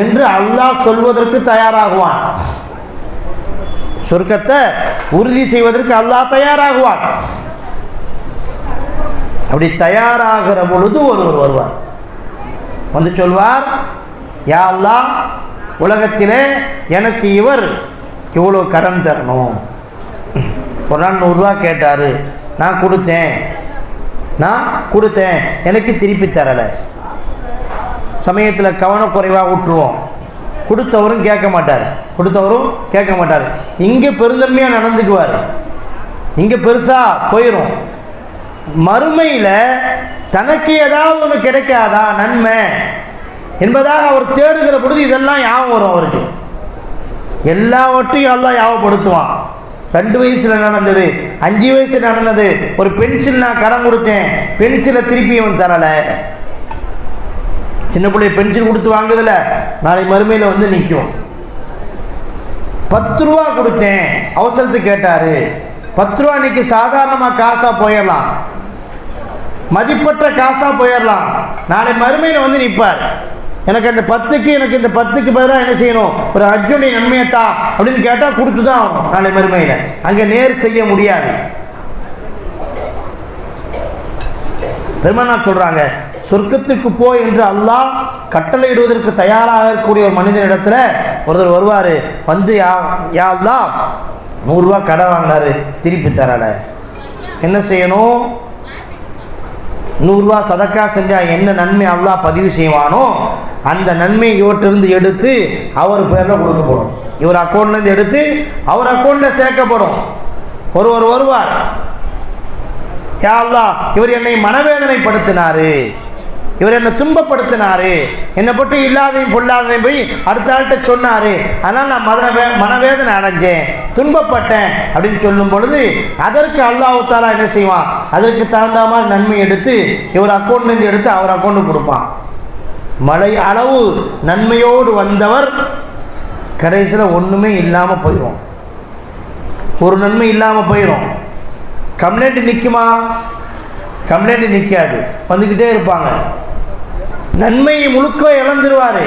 என்று அல்லாஹ் சொல்வதற்கு தயாராகுவான். சொர்க்கத்தை உறுதி செய்வதற்கு அல்லாஹ் தயாராகுவான். அப்படி தயாராகிற பொழுது ஒருவர் வருவார், வந்து சொல்வார், யா அல்லாஹ், உலகத்திலே எனக்கு இவர் இவ்வளோ கடன் தரணும். ஒரு நாள் 100 ரூபா கேட்டார், நான் கொடுத்தேன், எனக்கு திருப்பி தரலை. சமயத்தில் கவனக்குறைவாக விட்டுருவோம், கொடுத்தவரும் கேட்க மாட்டார். இங்கே பெருந்தன்மையாக நடந்துக்குவார், இங்கே பெருசாக போயிடும். மறுமையில் தனக்கு ஏதாவது ஒன்று கிடைக்காதா நன்மை என்பதாக அவர் தேடுகிற பொழுது இதெல்லாம் ஞாபகம் வரும். அவருக்கு எல்லாவற்றையும் அல்லாஹ் ஞாபகப்படுத்துவான். 2 வயசில் நடந்தது, 5 வயசில் நடந்தது, ஒரு பென்சில் நான் கடன் கொடுத்தேன், பென்சிலை திருப்பி அவன் தரலை. சின்ன பிள்ளைய பென்சில் கொடுத்து வாங்குதில்ல, நாளை மறுமையில் வந்து நிற்கும். 10 ரூபா கொடுத்தேன், அவசரத்துக்கு கேட்டார், 10 ரூபா இன்னைக்கு சாதாரணமாக காசாக போயிடலாம், மதிப்பற்ற காசாக போயிடலாம். நாளை மறுமையில் வந்து நிற்பார், எனக்கு இந்த 10க்கு பதிலாக என்ன செய்யணும், ஒரு ஹஜ்ஜுடைய நன்மையத்தா அப்படின்னு கேட்டால் கொடுத்து தான் ஆகும். நாளை மறுமையில் அங்கே நேர் செய்ய முடியாது. பெருமானார் சொல்கிறாங்க, சொர்க்கத்துக்கு போ என்று அல்லாஹ் கட்டளையிடுவதற்கு தயாராக இருக்கக்கூடிய ஒரு மனிதனிடத்தில் ஒருத்தர் வருவார், வந்து யா அல்லாஹ் 100 ரூபா கடை வாங்கினார், திருப்பி தரலை, என்ன செய்யணும்? 100 ரூபா சதக்கா செஞ்சால் என்ன நன்மை அல்லாஹ் பதிவு செய்வானோ அந்த நன்மை இவற்றிலிருந்து எடுத்து அவர் பேரில் கொடுக்கப்படும். இவர் அக்கௌண்ட்லேருந்து எடுத்து அவர் அக்கௌண்ட்டில் சேர்க்கப்படும். ஒருவர் வருவார், யா அல்லாஹ், இவர் என்னை மனவேதனைப்படுத்தினார், இவர் என்னை துன்பப்படுத்தினார், என்னை பற்றி இல்லாதையும் பொல்லாதையும் போய் அடுத்த ஆள்கிட்ட சொன்னார், அதனால் நான் மனவேதனை அடைஞ்சேன், துன்பப்பட்டேன் அப்படின்னு சொல்லும் பொழுது அதற்கு அல்லாஹ் தஆலா என்ன செய்வான், அதற்கு தகுந்த மாதிரி நன்மை எடுத்து இவர் அக்கௌண்ட்லேருந்து எடுத்து அவர் அக்கௌண்ட்டுக்கு கொடுப்பான். மலை அளவு நன்மையோடு வந்தவர் கடைசியில் ஒன்றுமே இல்லாமல் போயிடும், ஒரு நன்மை இல்லாமல் போயிடும். கம்ப்ளைண்ட் நிற்குமா? கம்ப்ளைண்ட் நிற்காது, வந்துக்கிட்டே இருப்பாங்க. நன்மையை முழுக்க இழந்துருவார்.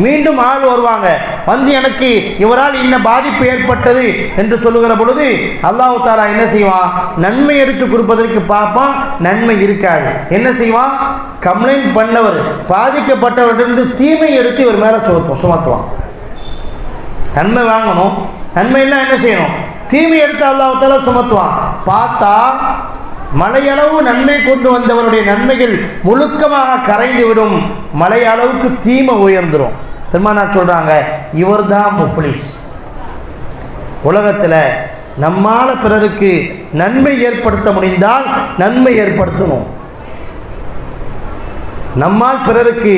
மீண்டும் ஆள் வருவாங்க, வந்து எனக்கு இவரால் இன்ன பாதிப்பு ஏற்பட்டது என்று சொல்லுகிற பொழுது அல்லாஹ் தஆலா என்ன செய்வான், நன்மை எடுத்து கொடுப்பதற்கு பார்ப்பான், நன்மை இருக்காது. என்ன செய்வான், கம்ப்ளைண்ட் பண்ணவர் பாதிக்கப்பட்டவர்கிட்ட தீமை எடுத்து இவர் மேலே சுமத்துவான். நன்மை வாங்கணும், நன்மையெல்லாம் என்ன செய்யணும், தீமை எடுத்து அல்லாஹ் தஆலா சுமத்துவான். பார்த்தா மலையளவு நன்மை கொண்டு வந்தவருடைய நன்மைகள் முழுக்கமாக கரைந்துவிடும், மலையளவுக்கு தீமை உயர்ந்துடும். பெருமானார் சொல்கிறாங்க, இவர் தான் முஃப்லிஸ். உலகத்தில் நம்மால் பிறருக்கு நன்மை ஏற்படுத்த முடிந்தால் நன்மை ஏற்படுத்தணும், நம்மால் பிறருக்கு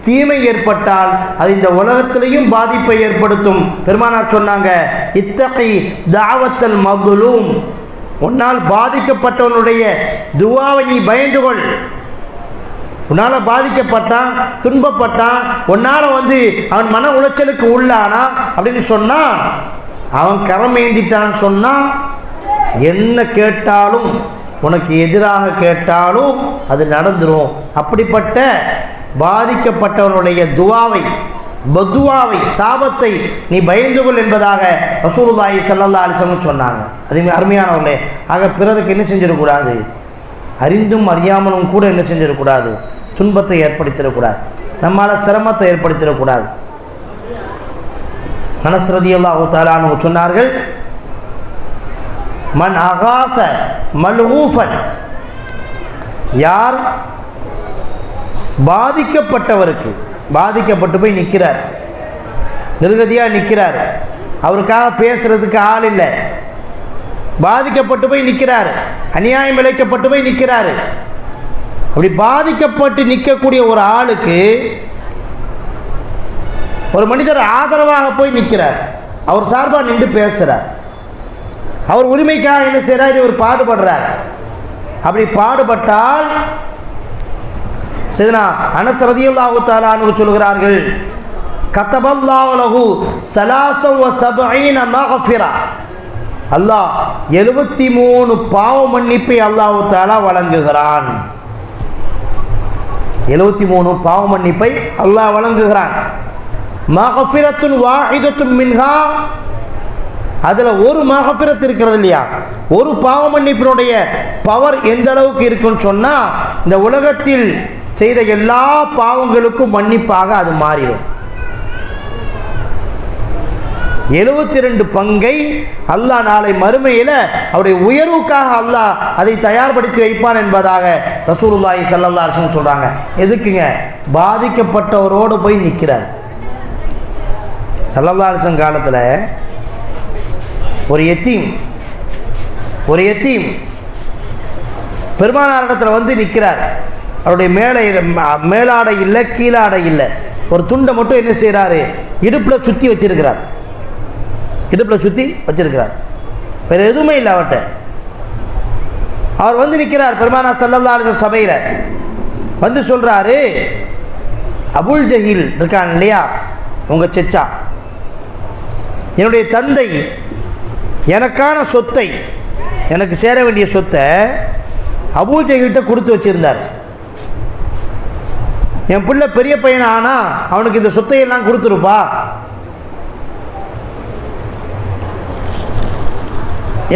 தீமை ஏற்பட்டால் அது இந்த உலகத்திலையும் பாதிப்பை ஏற்படுத்தும். பெருமானார் சொன்னாங்க, இத்தகி தாவத்தல் மதுலூம், உன்னால் பாதிக்கப்பட்டவனுடைய துவாவை நீ பயந்துகொள். உன்னால் பாதிக்கப்பட்டான், துன்பப்பட்டான், உன்னால் வந்து அவன் மன உளைச்சலுக்கு உள்ளானா அப்படின்னு சொன்னால், அவன் கரமேந்திட்டான்னு சொன்னால் என்ன கேட்டாலும் உனக்கு எதிராக கேட்டாலும் அது நடந்துடும். அப்படிப்பட்ட பாதிக்கப்பட்டவனுடைய துவாவை பதுவாவை, சாபத்தை நீ பயந்து கொள் என்பதாக ரசூலுல்லாஹி ஸல்லல்லாஹு அலைஹி வஸல்லம் சொன்னாங்க. அதே அருமையானவர்களே, ஆக பிறருக்கு என்ன செஞ்சிடக்கூடாது, அறிந்தும் அறியாமலும் கூட என்ன செஞ்சிடக்கூடாது, துன்பத்தை ஏற்படுத்திடக்கூடாது, நம்மால் சிரமத்தை ஏற்படுத்திடக்கூடாது. அனஸ் ரலியல்லாஹு தஆலா அன்ஹு சொன்னார்கள், மன் அகாச மல்ஹூஃபன், யார் பாதிக்கப்பட்டவருக்கு, பாதிக்கப்பட்டு போய் நிற்கிறார், நிர்கதியாக நிற்கிறார், அவருக்காக பேசுறதுக்கு ஆள் இல்லை, பாதிக்கப்பட்டு போய் நிற்கிறார், அநியாயம் இழைக்கப்பட்டு போய் நிற்கிறார். அப்படி பாதிக்கப்பட்டு நிற்கக்கூடிய ஒரு ஆளுக்கு ஒரு மனிதர் ஆதரவாக போய் நிற்கிறார், அவர் சார்பாக நின்று பேசுகிறார், அவர் உரிமைக்காக என்ன செய்கிறார், இவர் பாடுபடுறார். அப்படி பாடுபட்டால் சையதுனா அனஸ் ரலியல்லாஹு தஆலா அன்ஹு சொல்கிறார்கள், கதபல்லாஹு லஹு 73 மக்ஃபிரா, அல்லாஹ் 73 பாவ மன்னிப்பை அல்லாஹ் தஆலா வழங்குகிறான். 73 பாவ மன்னிப்பை அல்லாஹ் வழங்குகிறான். மக்ஃபிரத்துன் வாஹிதத்துன் மின்ஹா, அதில் ஒரு மக்ஃபிரத் இருக்கிறது இல்லையா, ஒரு பாவ மன்னிப்பினுடைய பவர் எந்த அளவுக்கு இருக்குன்னு சொன்னால், இந்த உலகத்தில் செய்த எல்லா பாவங்களுக்கும் மன்னிப்பாக அது மாறிடும். 72 பங்கை அல்லாஹ் நாளை மறுமையில் அவருடைய உயர்வுக்காக அல்லாஹ் அதை தயார்படுத்தி வைப்பான் என்பதாக ரசூலுல்லாஹி ஸல்லல்லாஹு அலைஹி வஸல்லம் சொல்கிறாங்க. எதுக்குங்க, பாதிக்கப்பட்டவரோடு போய் நிற்கிறார். ஸல்லல்லாஹு அலைஹி வஸல்லம் காலத்தில் ஒரு யத்தீம் பெருமானாரிடத்தில் வந்து நிற்கிறார். அவருடைய மேலாடை இல்லை, கீழாடை இல்லை, ஒரு துண்டை மட்டும் என்ன செய்கிறாரு, இடுப்பில் சுற்றி வச்சிருக்கிறார், இடுப்பில் சுற்றி வச்சிருக்கிறார், வேறு எதுவுமே இல்லை அவர்கிட்ட. அவர் வந்து நிற்கிறார் பெருமானார் ஸல்லல்லாஹு அலைஹி வஸல்லம் சபையில் வந்து சொல்கிறாரு, அபுல் ஜஹீல் இருக்கான் இல்லையா, உங்கள் செச்சா, என்னுடைய தந்தை எனக்கான சொத்தை, எனக்கு சேர வேண்டிய சொத்தை அபூ ஜஹீல்கிட்ட கொடுத்து வச்சிருந்தார். என் பிள்ளை பெரிய பையன் ஆனால் அவனுக்கு இந்த சொத்தையெல்லாம் கொடுத்துருப்பா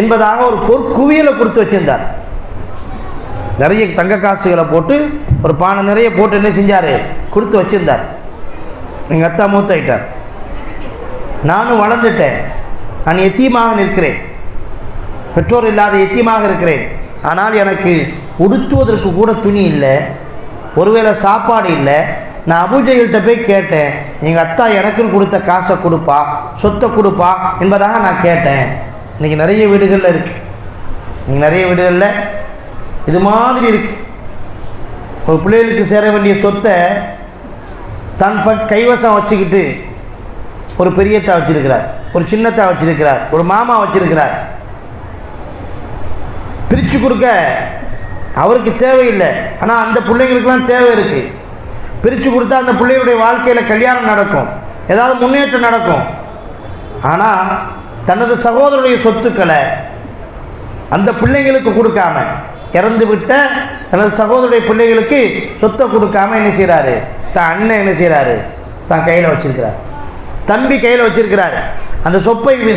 என்பதாக ஒரு பொற்குவியலை கொடுத்து வச்சிருந்தார். நிறைய தங்க காசுகளை போட்டு ஒரு பானை நிறைய போட்டு என்ன செஞ்சார், கொடுத்து வச்சிருந்தார். எங்கள் அத்தா மூத்தாயிட்டார், நானும் வளர்ந்துட்டேன், நான் எத்தீமாக நிற்கிறேன், பெற்றோர் இல்லாத எத்தீமாக இருக்கிறேன். ஆனால் எனக்கு உடுத்துவதற்கு கூட துணி இல்லை, ஒருவேளை சாப்பாடு இல்லை. நான் அபூ ஜஹீல்கிட்ட போய் கேட்டேன், எங்கள் அத்தா எனக்குன்னு கொடுத்த காசை கொடுப்பா, சொத்தை கொடுப்பா என்பதாக நான் கேட்டேன். இன்றைக்கி நிறைய வீடுகளில் இருக்குது, இன்றைக்கி நிறைய வீடுகளில் இது மாதிரி இருக்குது. ஒரு பிள்ளைகளுக்கு சேர வேண்டிய சொத்தை தன் கைவசம் வச்சுக்கிட்டு ஒரு பெரியத்தா வச்சிருக்கிறார், ஒரு சின்னத்தா வச்சிருக்கிறார், ஒரு மாமா வச்சிருக்கிறார். பிரித்து கொடுக்க அவருக்கு தேவையில்லை, ஆனால் அந்த பிள்ளைங்களுக்கெல்லாம் தேவை இருக்குது. பிரித்து கொடுத்தா அந்த பிள்ளைகளுடைய வாழ்க்கையில் கல்யாணம் நடக்கும், ஏதாவது முன்னேற்றம் நடக்கும். ஆனால் தனது சகோதரருடைய சொத்துக்களை அந்த பிள்ளைங்களுக்கு கொடுக்காம, இறந்து விட்ட தனது சகோதரருடைய பிள்ளைகளுக்கு சொத்தை கொடுக்காம என்ன செய்கிறாரு, தான் அண்ணன் என்ன செய்கிறாரு, தான் கையில் வச்சிருக்கிறார், தம்பி கையில் வச்சிருக்கிறார். அந்த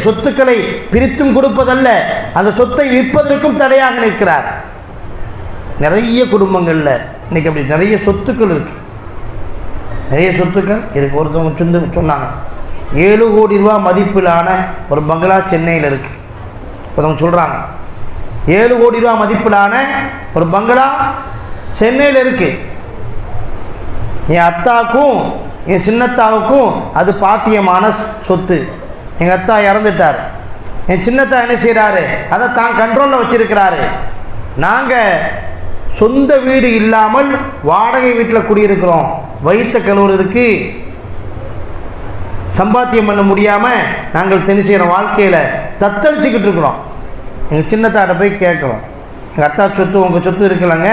சொத்துக்களை பிரித்தும் கொடுப்பதல்ல, அந்த சொத்தை விற்பதற்கும் தடையாக நிற்கிறார். நிறைய குடும்பங்களில் இன்றைக்கி அப்படி நிறைய சொத்துக்கள் இருக்குது, நிறைய சொத்துக்கள் இருக்குது. ஒருத்தவங்க சொன்னாங்க, 7 கோடி ரூபா மதிப்பிலான ஒரு பங்களா சென்னையில் இருக்குது. ஒருத்தவங்க சொல்கிறாங்க, 7 கோடி ரூபா மதிப்பிலான ஒரு பங்களா சென்னையில் இருக்குது. என் அத்தாவுக்கும் என் சின்னத்தாவுக்கும் அது பாத்தியமான சொத்து. எங்கள் அத்தா இறந்துட்டார், என் சின்னத்தா என்ன செய்கிறாரு, அதை தான் கண்ட்ரோலில் வச்சுருக்கிறாரு. நாங்கள் சொந்த வீடு இல்லாமல் வாடகை வீட்டில் குடியிருக்கிறோம். வயிற்ற கழுவுறதுக்கு சம்பாத்தியம் பண்ண முடியாமல் நாங்கள் தென் செய்கிற வாழ்க்கையில் தத்தளிச்சுக்கிட்டு இருக்கிறோம். எங்கள் சின்னத்தாட்ட போய் கேட்குறோம், எங்கள் அத்தா சொத்து உங்கள் சொத்து இருக்கலங்க,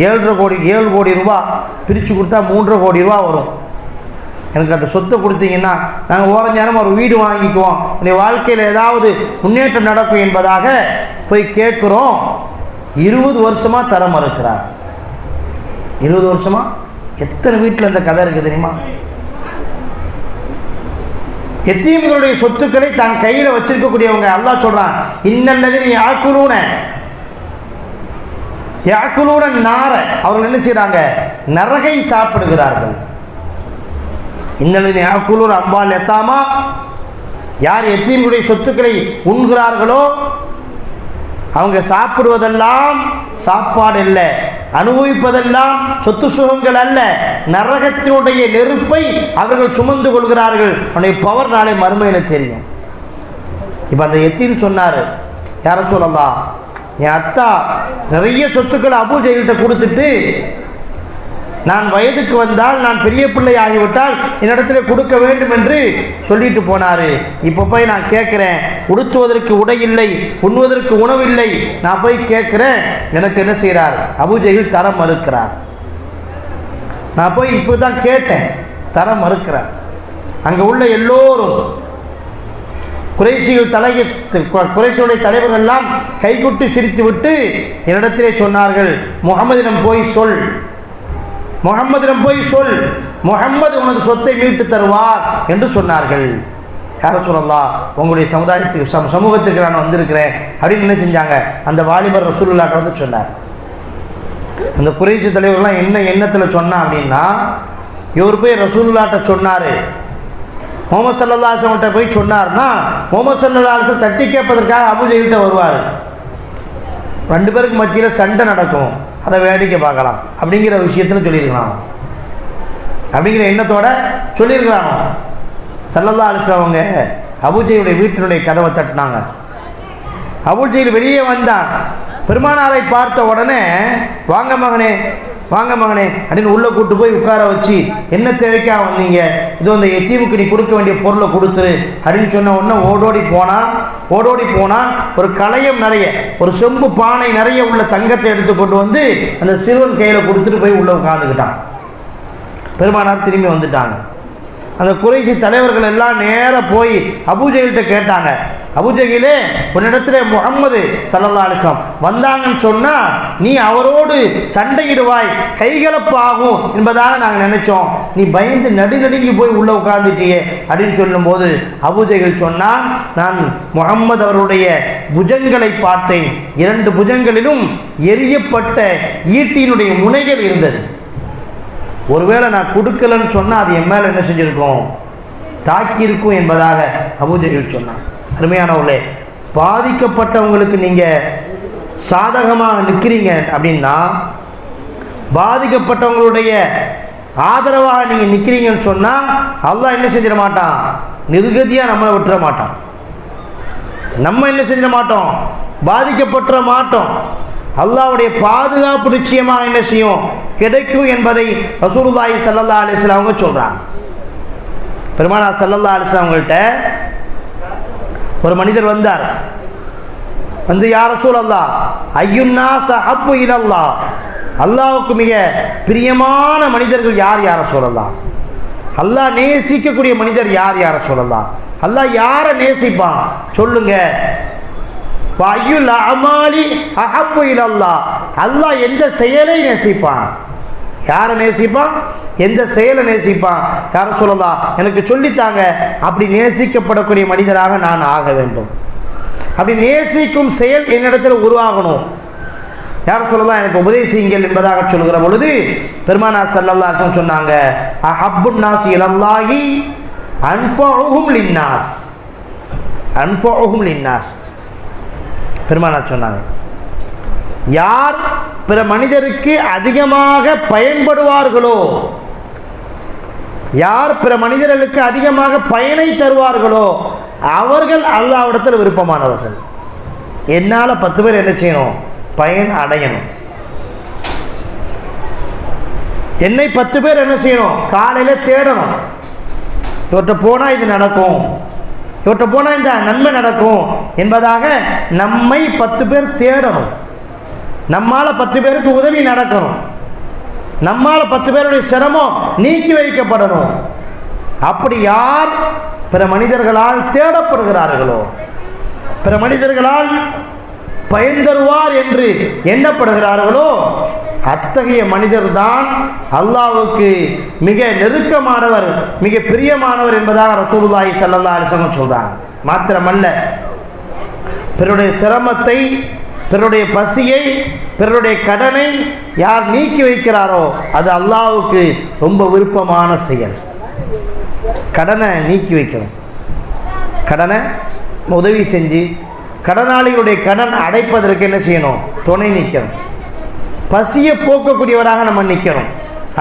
7 கோடி ரூபா பிரித்து கொடுத்தா 3.5 கோடி ரூபா வரும். எனக்கு அந்த சொத்தை கொடுத்தீங்கன்னா நாங்கள் ஓரஞ்சாரம் ஒரு வீடு வாங்கிக்குவோம், என்னுடைய வாழ்க்கையில் ஏதாவது முன்னேற்றம் நடக்கும் என்பதாக போய் கேட்குறோம். 20 வருஷமாக தர மறுக்கிறார். 20 வருஷமாக எத்தனை வீட்டில் இந்த கதை இருக்குது தெரியுமா? எத்தீம்களுடைய சொத்துக்களை தான் கையில் வச்சிருக்கக்கூடியவங்க அல்லாஹ் சொல்றான், இன்னல்லதீன யாக்குலூன நார, அவர்கள் என்ன செய்றாங்க? நரகை சாப்பிடுகிறார்கள். இன்னல்லதீன யாக்குலூன அம்வால் யதாமா, யார் எத்தீம்களுடைய சொத்துக்களை உண்கிறார்களோ அவங்க சாப்பிடுவதெல்லாம் சாப்பாடு அல்ல, அனுபவிப்பதெல்லாம் சொத்து சுகங்கள் அல்ல, நரகத்தினுடைய நெருப்பை அவர்கள் சுமந்து கொள்கிறார்கள். அவனுடைய பவர் நாளை மறுமையில் தெரியும். இப்போ அந்த எத்தீம் சொன்னார், யார சொல்லலாம், என் அத்தா நிறைய சொத்துக்களை அபூ ஜஹல்கிட்ட கொடுத்துட்டு நான் வயதுக்கு வந்தால், நான் பெரிய பிள்ளை ஆகிவிட்டால் என்னிடத்துல கொடுக்க வேண்டும் என்று சொல்லிட்டு போனார். இப்போ போய் நான் கேட்குறேன், உடுத்துவதற்கு உடை இல்லை, உண்ணுவதற்கு உணவில்லை. நான் போய் கேட்குறேன், எனக்கு என்ன செய்கிறார்? அபூ ஜஹல் தர மறுக்கிறார். நான் போய் இப்போ தான் கேட்டேன், தர மறுக்கிறார். அங்கே உள்ள எல்லோரும் குறைஷியுடைய தலைவர்கள் எல்லாம் கைகுட்டி சிரித்து விட்டு என்னிடத்திலே சொன்னார்கள், முகமதிடம் போய் சொல், முகம்மதிடம் போய் சொல், முகம்மது உனது சொத்தை மீட்டு தருவார் என்று சொன்னார்கள். யார சொல்லலாம், உங்களுடைய சமுதாயத்துக்கு சமூகத்திற்கு நான் வந்திருக்கிறேன் அப்படின்னு என்ன செஞ்சாங்க? அந்த வாலிபர் ரசூலுல்லாஹ்ட்ட வந்து சொன்னார். அந்த குறைஷி தலைவர்கள்லாம் என்ன எண்ணத்தில் சொன்னா அப்படின்னா, இவர் போய் ரசூலுல்லாஹ்ட்ட சொன்னார், முஹம்மது ஸல்லல்லாஹு அலைஹி வஸல்லம் போய் சொன்னார்னா முஹம்மது ஸல்லல்லாஹு அலைஹி வஸல்லம் தட்டி கேட்பதற்காக அபூ ஜஹல்கிட்ட வருவார். ரெண்டு பேருக்கு மத்தியில் சண்டை நடக்கும், அதை வேடிக்கை பார்க்கலாம் அப்படிங்கிற விஷயத்தில் சொல்லியிருக்கிறான், அப்படிங்கிற எண்ணத்தோட சொல்லியிருக்கிறானோ. ஸல்லல்லாஹு அலைஹி வஸல்லம் அவங்க அபூ ஜஹலுடைய வீட்டினுடைய கதவை தட்டினாங்க. அபூ ஜஹல் வெளியே வந்தான். பெருமானாரை பார்த்த உடனே, வாங்க மகனே, வாங்க மகனே அப்படின்னு உள்ளே கூட்டு போய் உட்கார வச்சு, என்ன தேவைக்காக வந்தீங்க? இது அந்த எத்தீமுக்கு நீ கொடுக்க வேண்டிய பொருளை கொடுத்துரு அப்படின்னு சொன்ன உடனே ஓடோடி போனால் ஒரு களையம் நிறைய, ஒரு செம்பு பானை நிறைய உள்ள தங்கத்தை எடுத்து கொண்டு வந்து அந்த சிறுவன் கையில் கொடுத்துட்டு போய் உள்ளே உட்காந்துக்கிட்டான். பெருமானார் திரும்பி வந்துட்டாங்க. அந்த குறைஷி தலைவர்கள் எல்லாம் நேராக போய் அபூ ஜஹல்கிட்ட கேட்டாங்க, அபூ ஜஹலே, உன்னிடத்துல முஹம்மது ஸல்லல்லாஹு அலைஹி வஸல்லம் வந்தாங்கன்னு சொன்னால் நீ அவரோடு சண்டையிடுவாய், கைகலப்பாகும் என்பதாக நாங்கள் நினைச்சோம். நீ பயந்து நடுநடுங்கி போய் உள்ளே உட்கார்ந்துட்டியே அப்படின்னு சொல்லும்போது அபூ ஜஹல் சொன்னான், நான் முஹம்மது அவருடைய புஜங்களை பார்த்தேன். 2 புஜங்களிலும் எரியப்பட்ட ஈட்டியினுடைய முனைகள் இருந்தது. ஒருவேளை நான் கொடுக்கலன்னு சொன்னால் அது என் மேலே என்ன செஞ்சுருக்கோம்? தாக்கியிருக்கும் என்பதாக அபூ ஜஹல் சொன்னான். அருமையானவர்களே, பாதிக்கப்பட்டவங்களுக்கு நீங்கள் சாதகமாக நிற்கிறீங்க அப்படின்னா, பாதிக்கப்பட்டவங்களுடைய ஆதரவாக நீங்கள் நிற்கிறீங்கன்னு சொன்னால் அல்லாஹ் என்ன செஞ்சிட மாட்டான்? நிர்கதியாக நம்மளை விட்டுற மாட்டான். நம்ம என்ன செஞ்சிட மாட்டோம்? பாதிக்கப்பட்டுற மாட்டோம். அல்லாஹ்வுடைய பாதுகாப்பு நிச்சயமாக என்ன செய்யும்? கிடைக்கும் என்பதை ரசூலுல்லாஹி ஸல்லல்லாஹு அலைஹி வஸல்லம் அவங்க சொல்கிறாங்க. பெருமானார் ஸல்லல்லாஹு அலைஹி வஸல்லம் அவங்கள்ட்ட ஒரு மனிதர் வந்தார். வந்து, யா ரசூலல்லாஹ், அய்யுன்னாஸ் அஹப்பு இலல்லாஹ், அல்லாஹ்வுக்கு மிக பிரியமான மனிதர்கள் யார் யா ரசூலல்லாஹ்? அல்லாஹ் நேசிக்கக்கூடிய மனிதர் யார் யா ரசூலல்லாஹ்? அல்லாஹ் யாரை நேசிப்பான் சொல்லுங்க. அல்லாஹ் எந்த செயலை நேசிப்பான்? யாரை நேசிப்பான்? எந்த செயலை நேசிப்பான்? யார சொல்லலாம், எனக்கு சொல்லித்தாங்க. அப்படி நேசிக்கப்படக்கூடிய மனிதராக நான் ஆக வேண்டும். அப்படி நேசிக்கும் செயல் என்னிடத்தில் உருவாகணும். யார சொல்லலாம், எனக்கு உபதேசிங்கள் என்பதாக சொல்கிற பொழுது பெருமானார் ஸல்லல்லாஹு அலைஹி வஸல்லம் சொன்னாங்க, அஹப்புன் நாஸ் இலல்லாஹி அன்ஃபஉஹும் லின்னாஸ், அன்ஃபஉஹும் லின்னாஸ். பெருமானார் சொன்னாங்க, யார் பிற மனிதருக்கு அதிகமாக பயன்படுவார்களோ, யார் பிற மனிதர்களுக்கு அதிகமாக பயனை தருவார்களோ அவர்கள் அல்லாஹ்விடத்தில் விருப்பமானவர்கள். என்னால் 10 பேர் என்ன செய்யணும்? பயன் அடையணும். என்னை 10 பேர் என்ன செய்யணும்? காலையில் தேடணும். இவர்கிட்ட போனால் இது நடக்கும், இவர்கிட்ட போனால் இந்த நன்மை நடக்கும் என்பதாக நம்மை 10 பேர் தேடணும். நம்மால் 10 பேருக்கு உதவி நடக்கணும். நம்மால் 10 பேருடைய சிரமம் நீக்கி வைக்கப்படணும். அப்படி யார் பிற மனிதர்களால் தேடப்படுகிறார்களோ, பிற மனிதர்களால் பயன் தருவார் என்று எண்ணப்படுகிறார்களோ அத்தகைய மனிதர் தான் அல்லாஹ்வுக்கு மிக நெருக்கமானவர், மிக பிரியமானவர் என்பதாக ரசூலுல்லாஹி ஸல்லல்லாஹு அலைஹி வஸல்லம் சொல்றாங்க. மாத்திரமல்ல, பிறருடைய சிரமத்தை, பிறருடைய பசியை, பிறருடைய கடனை யார் நீக்கி வைக்கிறாரோ அது அல்லாஹ்வுக்கு ரொம்ப விருப்பமான செயல். கடனை நீக்கி வைக்கணும், கடனை உதவி செஞ்சு கடனாளிகளுடைய கடன் அடைப்பதற்கு என்ன செய்யணும்? துணை நிற்கணும். பசியை போக்கக்கூடியவராக நம்ம நிற்கணும்.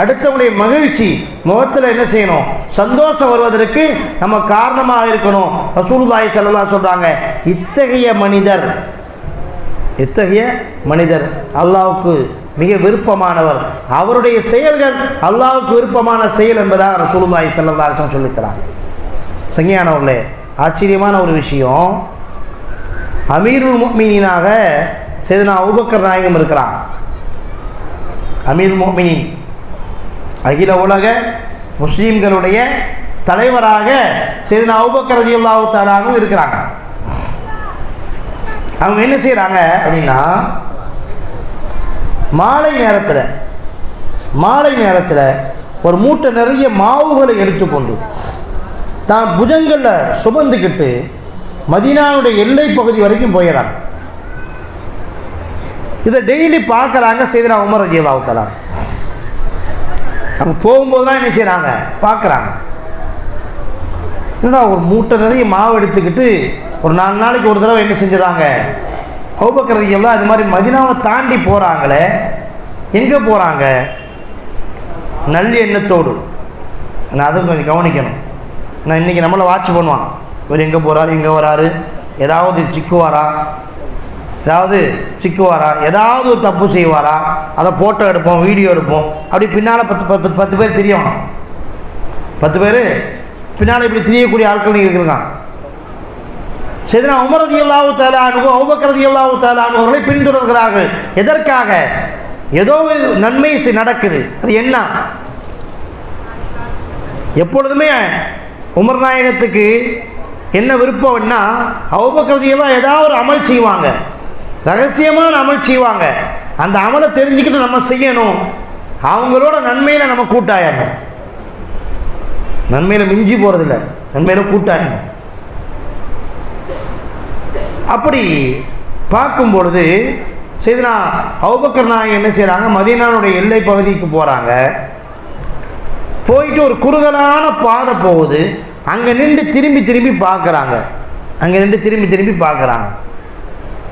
அடுத்தவனுடைய மகிழ்ச்சி முகத்தில் என்ன செய்யணும்? சந்தோஷம் வருவதற்கு நம்ம காரணமாக இருக்கணும். ரசூலுல்லாஹி ஸல்லல்லாஹு அலைஹி சொல்கிறாங்க, இத்தகைய மனிதர் அல்லாஹ்வுக்கு மிக விருப்பமானவர், அவருடைய செயல்கள் அல்லாஹ்வுக்கு விருப்பமான செயல் என்பதாக ரசூலுல்லாஹி ஸல்லல்லாஹு அலைஹி வஸல்லம் சொல்லித்தராங்க. சங்கியானவர்களே, ஆச்சரியமான ஒரு விஷயம், அமீருல் முஃமினீனாக சையதுனா அபூபக்கர் நாயகம் இருக்கிறாங்க. அமீருல் முஃமினீன், அகில உலக முஸ்லீம்களுடைய தலைவராக சையதுனா அபூபக்கர் ரலியல்லாஹு தஆலா அன்ஹு இருக்கிறாங்க. அவங்க என்ன செய்கிறாங்க அப்படின்னா, மாலை நேரத்தில் ஒரு மூட்டை நிறைய மாவுகளை எடுத்துக்கொண்டு தான் புஜங்களில் சுமந்துக்கிட்டு மதீனாவுடைய எல்லை பகுதி வரைக்கும் போயிடறாங்க. இதை டெய்லி பார்க்குறாங்க சையதுனா உமர் ரலியல்லாஹு தஆலா. அவங்க போகும்போதுலாம் என்ன செய்கிறாங்க? பார்க்குறாங்க. என்னடா ஒரு மூட்டை நிறைய மாவு எடுத்துக்கிட்டு ஒரு 4 நாளைக்கு ஒரு தடவை என்ன செஞ்சிடறாங்க? அபூபக்கர் ரலியல்லாஹு அது மாதிரி மதீனாவை தாண்டி போகிறாங்களே, எங்கே போகிறாங்க? நல்ல எண்ணத்தோடு. நான் அதுவும் கொஞ்சம் கவனிக்கணும். நான் இன்றைக்கி நம்மளை வாட்ச் பண்ணுவான், இவர் எங்கே போகிறாரு, எங்கே வராரு, ஏதாவது சிக்குவாரா, ஏதாவது ஒரு தப்பு செய்வாரா, அதை ஃபோட்டோ எடுப்போம், வீடியோ எடுப்போம். அப்படி பின்னால் 10 பேர் தெரியும், 10 பேர் பின்னால் இப்படி தெரியக்கூடிய ஆட்கள் இருக்குங்க. சையதுனா உமர் ரலியல்லாஹு தஆலா அன்ஹு, அபூபக்கர் ரலியல்லாஹு தஆலா அன்ஹு அவர்களை பின்தொடர்கிறார்கள். எதற்காக? ஏதோ நன்மை நடக்குது. அது என்ன? எப்பொழுதுமே உமர் நாயகத்துக்கு என்ன விருப்பம்னா, அபூபக்கர் ரலியல்லாஹு ஏதாவது ஒரு அமல் செய்வாங்க, ரகசியமான அமல் செய்வாங்க. அந்த அமலை தெரிஞ்சுக்கிட்டு நம்ம செய்யணும், அவங்களோட நன்மையில் நம்ம கூட்டாயிடணும். நன்மையில் மிஞ்சி போகிறதில்ல, நன்மையில் கூட்டாயிடணும். அப்படி பார்க்கும் பொழுது சையதுனா அபூபக்கர் நாயகம் என்ன செய்கிறாங்க? மதீனாவுடைய எல்லை பகுதிக்கு போகிறாங்க. போயிட்டு ஒரு குறுகலான பாதை போகுது. அங்கே நின்று திரும்பி பார்க்குறாங்க.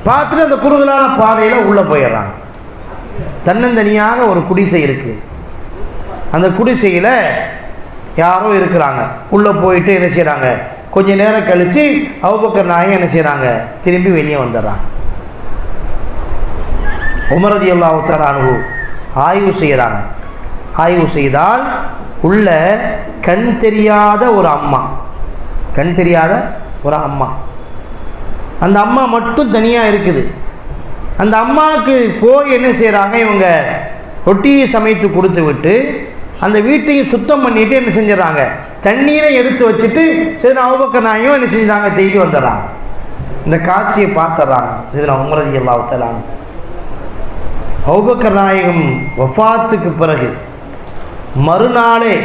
பார்த்துட்டு அந்த குறுகலான பாதையில் உள்ளே போயிடுறாங்க. தன்னந்தனியாக ஒரு குடிசை இருக்குது. அந்த குடிசையில் யாரோ இருக்கிறாங்க. உள்ளே போயிட்டு என்ன செய்கிறாங்க? கொஞ்ச நேரம் கழித்து அபூபக்கர் நாயகம் என்ன செய்கிறாங்க? திரும்பி வெளியே வந்துடுறாங்க. உமர் ரலியல்லாஹு தஆலா அன்ஹு ஆய்வு செய்கிறாங்க. ஆய்வு செய்தால் உள்ள கண் தெரியாத ஒரு அம்மா, அந்த அம்மா மட்டும் தனியாக இருக்குது. அந்த அம்மாவுக்கு போய் என்ன செய்கிறாங்க? இவங்க ரொட்டியை சமைத்து கொடுத்து விட்டு அந்த வீட்டையும் சுத்தம் பண்ணிவிட்டு என்ன செஞ்சிடறாங்க? தண்ணீரை எடுத்து வச்சுட்டு சையதுனா அபூபக்கர் நாயகம் என்ன செஞ்சுறாங்க? தேடி வந்துடுறாங்க. இந்த காட்சியை பார்த்துடுறாங்க சையதுனா உமர் ரலியல்லாஹு தஆலா அன்ஹு. அபூபக்கர் நாயகம் வஃபாத்துக்கு பிறகு மறுநாளே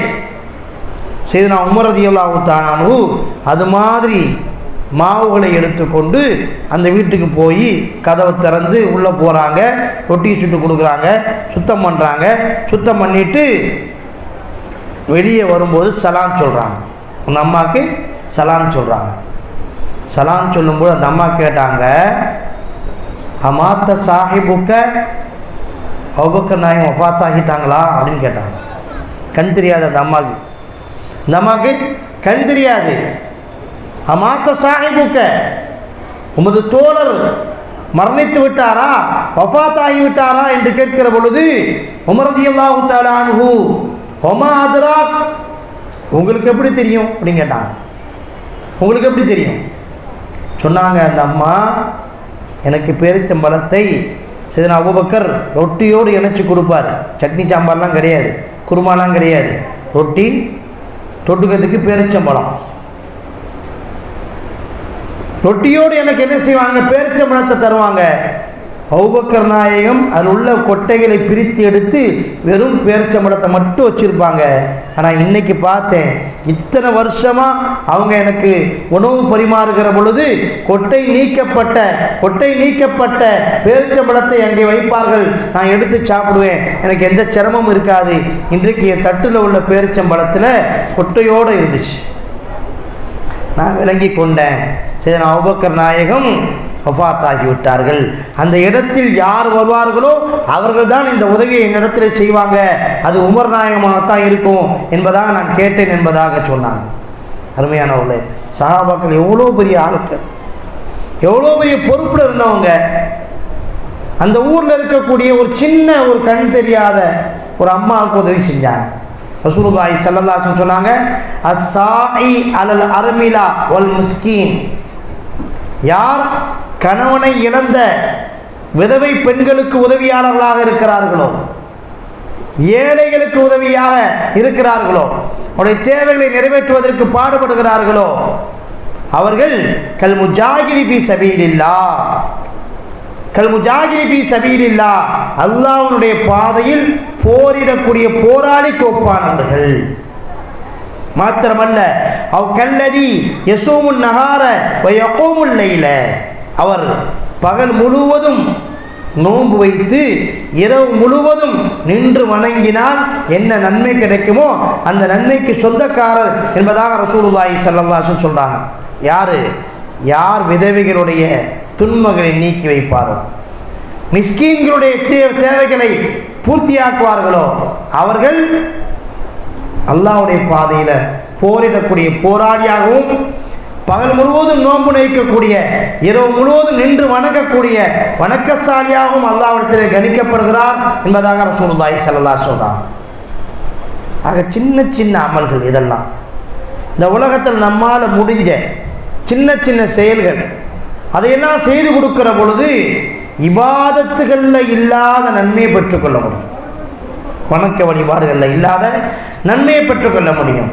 சையதுனா உமர் ரலியல்லாஹு தஆலா அன்ஹு அது மாதிரி மாவுகளை எடுத்துக்கொண்டு அந்த வீட்டுக்கு போய் கதவை திறந்து உள்ளே போகிறாங்க. ரொட்டியை சுட்டு கொடுக்குறாங்க, சுத்தம் பண்ணுறாங்க. சுத்தம் பண்ணிவிட்டு வெளியே வரும்போது சலாம் சொல்கிறாங்க. அந்த அம்மாவுக்கு சலாம் சொல்கிறாங்க. சலாம் சொல்லும்போது அந்த அம்மா கேட்டாங்க, அமாத்த சாஹிபுக்க, அபூபக்கர் நாயகம் வஃபாத் ஆகிட்டாங்களா அப்படின்னு கேட்டாங்க. கண் தெரியாது அந்த அம்மாவுக்கு. இந்த அம்மாவுக்கு கண் தெரியாது. அமாத்த சாஹிபுக்க, உமது தோழர் மரணித்து விட்டாரா, வஃபாத் ஆகிவிட்டாரா என்று கேட்கிற பொழுது உமர் ரலியல்லாஹு தஆலா அன்ஹு, ஒமா அதுராக், உங்களுக்கு எப்படி தெரியும் அப்படின்னு கேட்டாங்க. உங்களுக்கு எப்படி தெரியும் சொன்னாங்க. அந்த அம்மா, எனக்கு பேரிச்சம்பழத்தை சையதுனா அபூபக்கர் ரொட்டியோடு இணைச்சி கொடுப்பார். சட்னி சாம்பார்லாம் கிடையாது, குருமாலாம் கிடையாது. ரொட்டி தொட்டுக்கிறதுக்கு பேரிச்சம்பழம். ரொட்டியோடு எனக்கு என்ன செய்வாங்க? பேரிச்சம்பழத்தை தருவாங்க. அபூபக்கர் நாயகம் அதில் உள்ள கொட்டைகளை பிரித்து எடுத்து வெறும் பேரிச்சம்பழத்தை மட்டும் வச்சுருப்பாங்க. ஆனால் இன்றைக்கி பார்த்தேன், இத்தனை வருஷமாக அவங்க எனக்கு உணவு பரிமாறுகிற பொழுது கொட்டை நீக்கப்பட்ட பேரிச்சம்பழத்தை அங்கே வைப்பார்கள். நான் எடுத்து சாப்பிடுவேன், எனக்கு எந்த சிரமமும் இருக்காது. இன்றைக்கு என் தட்டில் உள்ள பேரிச்சம்பழத்தில் கொட்டையோடு இருந்துச்சு. நான் விளங்கி கொண்டேன், சரி நான் அபூபக்கர் நாயகம் வஃபாத்தாகிவிட்டார்கள். அந்த இடத்தில் யார் வருவார்களோ அவர்கள் தான் இந்த உதவியை என்னிடத்தில் செய்வாங்க, அது உமர் நாயகமாகத்தான் இருக்கும் என்பதாக நான் கேட்டேன் என்பதாக சொன்னாங்க. அருமையானவர்களே, சஹாபாக்கள் எவ்வளோ பெரிய ஆட்கள், எவ்வளோ பெரிய பொறுப்பில் இருந்தவங்க. அந்த ஊரில் இருக்கக்கூடிய ஒரு கண் தெரியாத ஒரு அம்மாவுக்கு உதவி செஞ்சாங்க. ரசூலுல்லாஹி ஸல்லல்லாஹு அலைஹி வஸல்லம் சொன்னாங்க, அஸ்ஸாஇ அலல் அர்மிலா வல் மிஸ்கீன், யார் கணவனை இழந்த விதவை பெண்களுக்கு உதவியாளர்களாக இருக்கிறார்களோ, ஏழைகளுக்கு உதவியாக இருக்கிறார்களோ, அவருடைய தேவைகளை நிறைவேற்றுவதற்கு பாடுபடுகிறார்களோ, அவர்கள் கல் முஜாஹிதி ஃபீ சபீலில்லாஹ், அல்லாஹ்வுடைய பாதையில் போரிடக்கூடிய போராளிக்கு ஒப்பானவர்கள். மாத்திரமல்ல, அவ் கல்லதி யசூமுன் நஹார வ யகூமுல் லைல, அவர் பகல் முழுவதும் நோன்பு வைத்து இரவு முழுவதும் நின்று வணங்கினால் என்ன நன்மை கிடைக்குமோ அந்த நன்மைக்கு சொந்தக்காரர் என்பதாக ரசூலுல்லாஹி ஸல்லல்லாஹு அலைஹி வஸல்லம் சொல்றாங்க. யார் விதவைகளுடைய துன்பங்களை நீக்கி வைப்பாரோ, மிஸ்கீன்களுடைய தேவைகளை பூர்த்தியாக்குவார்களோ, அவர்கள் அல்லாஹ்வுடைய பாதையில் போரிடக்கூடிய போராளியாகவும், பகல் முழுவதும் நோன்பு நோக்கக்கூடிய, இரவு முழுவதும் நின்று வணங்கக்கூடிய வணக்கசாலியாகவும் அல்லாஹ்விடத்திலே கணிக்கப்படுகிறார் என்பதாக ரசூலுல்லாஹி ஸல்லல்லாஹு அலைஹி சொல்றார். ஆக சின்ன சின்ன அமல்கள் இதெல்லாம் இந்த உலகத்தில் நம்மால் முடிஞ்ச சின்ன சின்ன செயல்கள், அதையெல்லாம் செய்து கொடுக்கிற பொழுது இபாதத்துகளில் இல்லாத நன்மையை பெற்றுக்கொள்ள முடியும், வணக்க வழிபாடுகளில் இல்லாத நன்மையை பெற்றுக்கொள்ள முடியும்.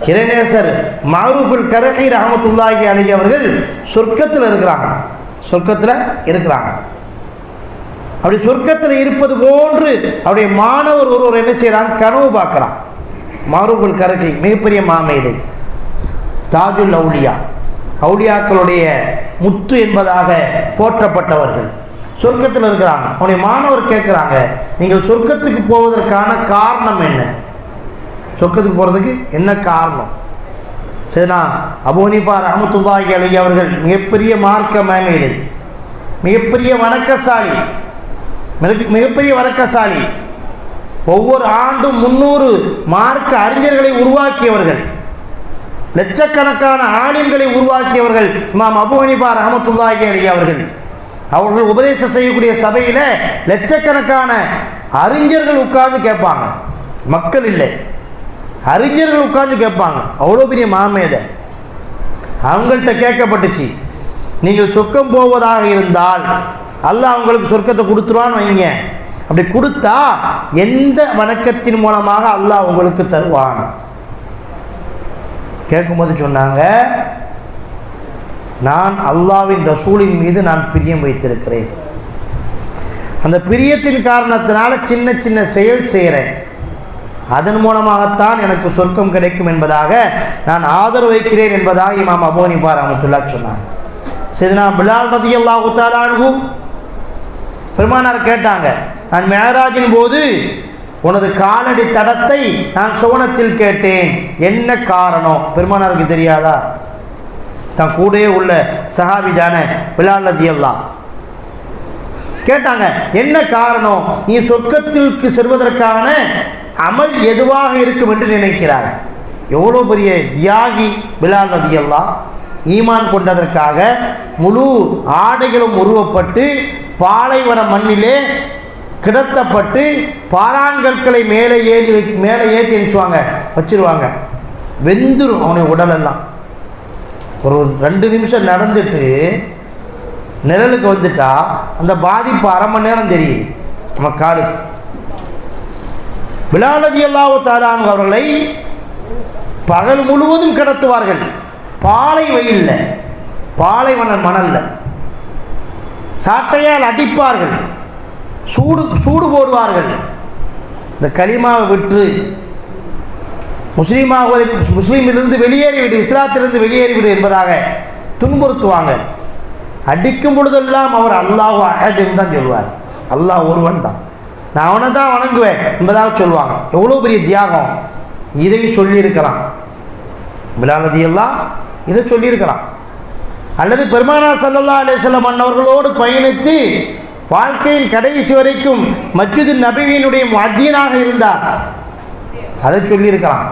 இறைநேசர் மஅரூஃபுல் கரஹி ரஹ்மத்துல்லாஹி அலைஹி அவர்கள் சொர்க்கத்தில் இருக்கிறாங்க. அப்படி சொர்க்கத்தில் இருப்பது போன்று அவருடைய மாணவர் ஒருவர் என்ன செய்கிறாங்க, கனவு பார்க்குறான். மஅரூஃபுல் கரஹி மிகப்பெரிய மாமேதை, தாஜுல் அவுலியாக்களுடைய முத்து என்பதாக போற்றப்பட்டவர்கள் சொர்க்கத்தில் இருக்கிறாங்க. அவனுடைய மாணவர் கேட்குறாங்க, நீங்கள் சொர்க்கத்துக்கு போவதற்கான காரணம் என்ன? சொர்க்கத்துக்கு போகிறதுக்கு என்ன காரணம்? சரிண்ணா, அபூ ஹனீஃபா ரஹ்மத்துல்லாஹி அலைஹி அவர்கள் மிகப்பெரிய மார்க்க மேதை, மிகப்பெரிய வணக்கசாலி, ஒவ்வொரு ஆண்டும் 300 மார்க்க அறிஞர்களை உருவாக்கியவர்கள், லட்சக்கணக்கான ஆலிம்களை உருவாக்கியவர்கள் இமாம் அபூ ஹனீஃபா ரஹ்மத்துல்லாஹி அலைஹி அவர்கள் உபதேசம் செய்யக்கூடிய சபையில் லட்சக்கணக்கான அறிஞர்கள் உட்கார்ந்து கேட்பாங்க, மக்கள் இல்லை, அறிஞர்கள் உட்கார்ந்து கேட்பாங்க. அவ்வளோ பெரிய மாமேதை. அவங்கள்ட்ட கேட்கப்பட்டுச்சு, நீங்கள் சொர்க்கம் போவதாக இருந்தால் அல்லாஹ் அவங்களுக்கு சொர்க்கத்தை கொடுத்துருவான்னு வைங்க, அப்படி கொடுத்தா எந்த வணக்கத்தின் மூலமாக அல்லாஹ் உங்களுக்கு தருவான்? கேட்கும்போது சொன்னாங்க, நான் அல்லாஹ்வின் ரசூலின் மீது நான் பிரியம் வைத்திருக்கிறேன், அந்த பிரியத்தின் காரணத்தினால சின்ன சின்ன செயல் செய்கிறேன், அதன் மூலமாகத்தான் எனக்கு சொர்க்கம் கிடைக்கும் என்பதாக நான் ஆதரவு வைக்கிறேன் என்பதாக இமாம் அபூ ஹனீஃபா ரஹ்மத்துல்லாஹி சொன்னாங்க. சையதுனா பிலால் ரலியல்லாஹு தஆலா அன்ஹு பெருமானார் கேட்டாங்க, நான் மேராஜின் போது உனது காலடி தடத்தை நான் சுவனத்தில் கேட்டேன், என்ன காரணம்? பெருமானாருக்கு தெரியாதா? தான் கூடவே உள்ள சஹாபி தானே பிலால் ரலியல்லாஹு கேட்டாங்க, என்ன காரணம்? நீ சொர்க்கத்திற்கு செல்வதற்கான அமல் எதுவாக இருக்கும் என்று நினைக்கிறார்? எவ்வளோ பெரிய தியாகி பிலால் ரலியல்லாஹு, ஈமான் கொண்டதற்காக முழு ஆடைகளும் உருவப்பட்டு பாலைவன மண்ணிலே கிடத்தப்பட்டு பாறாங்கற்களை மேலே ஏற்றி வச்சிருவாங்க, வெந்துரும் அவனுடைய உடலெல்லாம். ஒரு 2 நிமிஷம் நடந்துட்டு நிழலுக்கு வந்துட்டா அந்த பாதிப்பு அரை மணி நேரம் தெரியுது நம்ம காலுக்கு. பிலால் ரலியல்லாஹு தஆலா அவர்களை பகல் முழுவதும் கடத்துவார்கள், பாலை வெயில்ல, பாலைவன மணல்ல. சாட்டையால் அடிப்பார்கள், சூடு போடுவார்கள். இந்த கலிமாவை விட்டு முஸ்லீமிலிருந்து வெளியேறிவிடு, இஸ்லாத்திலிருந்து வெளியேறிவிடு என்பதாக துன்புறுத்துவாங்க. அடிக்கும் பொழுதெல்லாம் அவர் அல்லாஹ் அஹத் என்று தான் சொல்வார். அல்லாஹ் ஒருவன் தான், நான் அவனை தான் வணங்குவேன் என்பதாக சொல்லுவாங்க. எவ்வளோ பெரிய தியாகம்! இதை சொல்லியிருக்கலாம் பிலால் ரலியல்லாஹு இதை சொல்லியிருக்கலாம். அல்லது பெருமானார் ஸல்லல்லாஹு அலைஹி வஸல்லம் அன்னவர்களோடு பயணித்து வாழ்க்கையின் கடைசி வரைக்கும் மஸ்ஜிது நபவியினுடைய முஅத்தினாக இருந்தார், அதை சொல்லியிருக்கலாம்.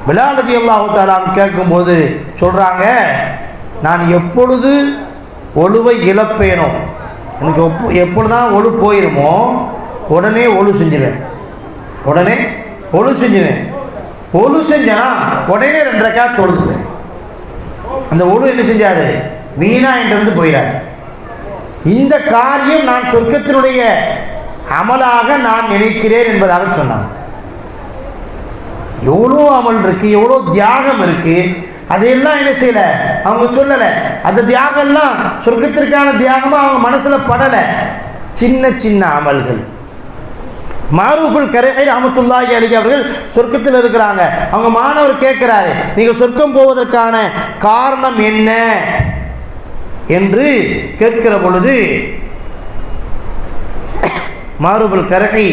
பிலால் ரலியல்லாஹு தஆலா கேட்கும்போது சொல்கிறாங்க, நான் எப்பொழுது ஒழுவை இழப்பேனோ, எனக்கு எப்பொழுதுதான் ஒழு போயிருமோ உடனே ஒழு செஞ்சிருவேன், ஒழு செஞ்சேன்னா உடனே 2 ரக்காத் தொழுதுவேன். அந்த ஒழு என்ன செஞ்சாது? வீணா என்று போயிடாது. இந்த காரியம் நான் சொர்க்கத்தினுடைய அமலாக நான் நினைக்கிறேன் என்பதாக சொன்னாங்க. எவ்வளோ அமல் இருக்கு, எவ்வளோ தியாகம் இருக்கு, அதையெல்லாம் என்ன செய்யல, அவங்க சொல்லலை. அந்த தியாகம்லாம் சொர்க்கத்திற்கான தியாகமாக அவங்க மனசில் படலை. சின்ன சின்ன அமல்கள். மாரூஃபுல் கரீஹி ரஹ்மத்துல்லாஹி அலைஹி அவர்கள் சொர்க்கத்தில் இருக்கிறாங்க. அவங்க மாணவர் கேட்கிறாரு, நீங்கள் சொர்க்கம் போவதற்கான காரணம் என்ன என்று கேட்கிற பொழுது மாரூஃபுல் கரீஹி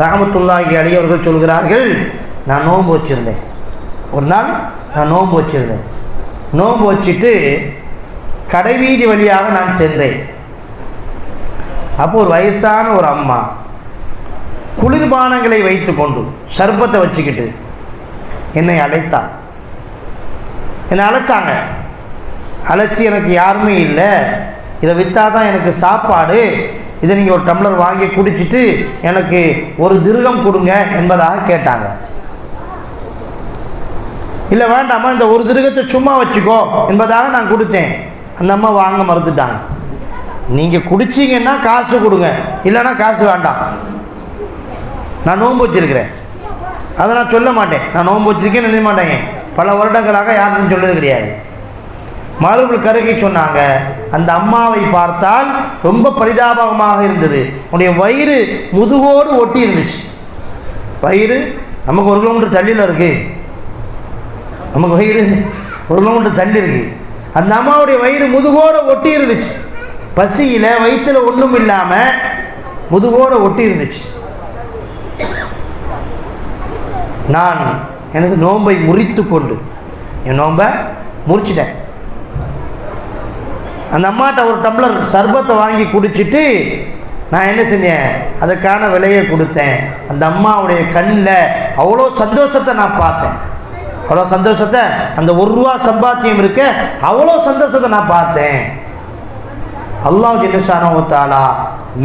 ரஹ்மத்துல்லாஹி அலைஹி அவர்கள் சொல்கிறார்கள், நான் நோன்பு வச்சிருந்தேன். ஒரு நாள் நான் நோன்பு வச்சிருந்தேன். நோன்பு வச்சுட்டு கடைவீதி வழியாக நான் சென்றேன். அப்போ ஒரு வயசான ஒரு அம்மா குளிர்பானங்களை வைத்து கொண்டு சர்பத்தை வச்சுக்கிட்டு என்னை அழைத்தாள். என்னை அழைச்சாங்க. அழைச்சி, எனக்கு யாருமே இல்லை, இதை விற்றா தான் எனக்கு சாப்பாடு, இதை நீங்கள் ஒரு டம்ளர் வாங்கி குடிச்சிட்டு எனக்கு 1 திர்ஹம் கொடுங்க என்பதாக கேட்டாங்க. இல்லை வேண்டாமா, இந்த 1 திர்ஹத்தை சும்மா வச்சுக்கோ என்பதாக நான் கொடுத்தேன். அந்த அம்மா வாங்க மறுத்துட்டாங்க. நீங்கள் குடிச்சிங்கன்னா காசு கொடுங்க, இல்லைன்னா காசு வேண்டாம், நான் நோன்பு வச்சிருக்கிறேன், அதை நான் சொல்ல மாட்டேன், நான் நோன்பு வச்சிருக்கேன்னு நினைக்க மாட்டேங்க. பல வருடங்களாக யாருன்னு சொல்றது கிடையாது. மாரூஃபுல் கரீஹி சொன்னாங்க, அந்த அம்மாவை பார்த்தால் ரொம்ப பரிதாபமாக இருந்தது. உன்னுடைய வயிறு முதுகோடு ஒட்டி இருந்துச்சு. வயிறு நமக்கு 1 கிலோமீட்டர் தள்ளியில் இருக்குது, நமக்கு வயிறு 1 கிலோமீட்டர் தள்ளி இருக்கு. அந்த அம்மாவுடைய வயிறு முதுகோடு ஒட்டி இருந்துச்சு. பசியில் வயிற்றில் ஒன்றும் இல்லாமல் முதுகோடு ஒட்டி இருந்துச்சு. நான் எனது நோன்பை முறித்து கொண்டு என் நோன்பை முறிச்சிட்டேன். அந்த அம்மாட்ட 1 டம்ளர் சர்பத்தை வாங்கி குடிச்சிட்டு நான் என்ன செஞ்சேன், அதுக்கான விலையை கொடுத்தேன். அந்த அம்மாவுடைய கண்ணில் அவ்வளோ சந்தோஷத்தை நான் பார்த்தேன். அவ்வளோ சந்தோஷத்தை, அந்த 1 ரூபா சம்பாத்தியம் இருக்க அவ்வளோ சந்தோஷத்தை நான் பார்த்தேன். அல்லாஹ் ஜல்ல ஷானஹு தஆலா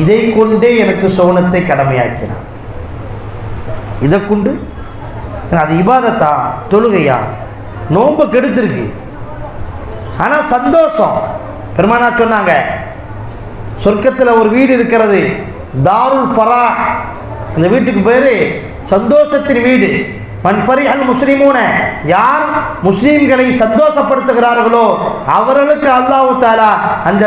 இதை கொண்டே எனக்கு சௌனத்தை கடமையாக்கினான். இதை கொண்டு அது இபாதத்தா, தொழுகையா, நோன்பு கெடுத்திருக்கு. ஆனால் சந்தோஷம். பெருமானார் சொன்னாங்க, சொர்க்கத்தில் ஒரு வீடு இருக்கிறது, தாருல் ஃபராஹ். அந்த வீட்டுக்கு பேர் சந்தோஷத்தின் வீடு. மன் ஃபரிஹல் முஸ்லிமூன, யார் முஸ்லீம்களை சந்தோஷப்படுத்துகிறார்களோ அவர்களுக்கு அல்லாஹ் தஆலா அந்த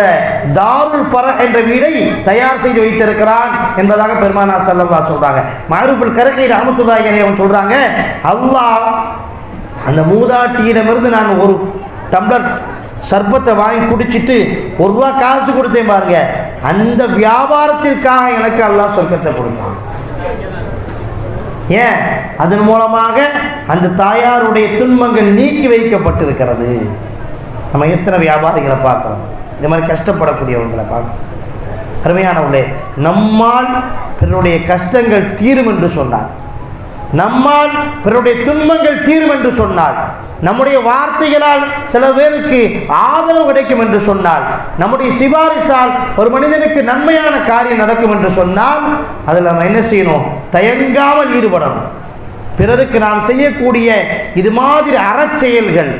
தாருல் ஃபரஹ் என்ற வீடை தயார் செய்து வைத்திருக்கிறான் என்பதாக பெருமானார் ஸல்லல்லாஹு அலைஹி சொல்றாங்க. மாரூஃபுல் கரீஹி ரஹ்மத்துல்லாஹி அலைஹி அவங்க சொல்றாங்க, அல்லாஹ் அந்த மூதாட்டியிடமிருந்து நான் 1 டம்ளர் சர்பத்தை வாங்கி குடிச்சிட்டு 1 ரூபா காசு கொடுத்தேன் பாருங்க, அந்த வியாபாரத்திற்காக எனக்கு அல்லாஹ் சொர்க்கத்தை கொடுத்தான். ஏன்? அதன் மூலமாக அந்த தாயாருடைய துன்பங்கள் நீக்கி வைக்கப்பட்டிருக்கிறது. நம்ம எத்தனை வியாபாரிகளை பார்க்குறோம், இந்த மாதிரி கஷ்டப்படக்கூடியவர்களை பார்க்குறோம். அருமையானவர்களே, நம்மால் பிறருடைய கஷ்டங்கள் தீரும் என்று சொன்னார், நம்மால் பிறருடைய துன்பங்கள் தீரும் என்று சொன்னார், நம்முடைய வார்த்தைகளால் சில பேருக்கு ஆதரவு கிடைக்கும் என்று சொன்னால், நம்முடைய சிபாரிசால் ஒரு மனிதனுக்கு நன்மையான காரியம் நடக்கும் என்று சொன்னால், அதில் நம்ம என்ன செய்யணும்? தயங்காமல் ஈடுபடணும். பிறருக்கு நாம் செய்யக்கூடிய இது மாதிரி அறச்செயல்கள்,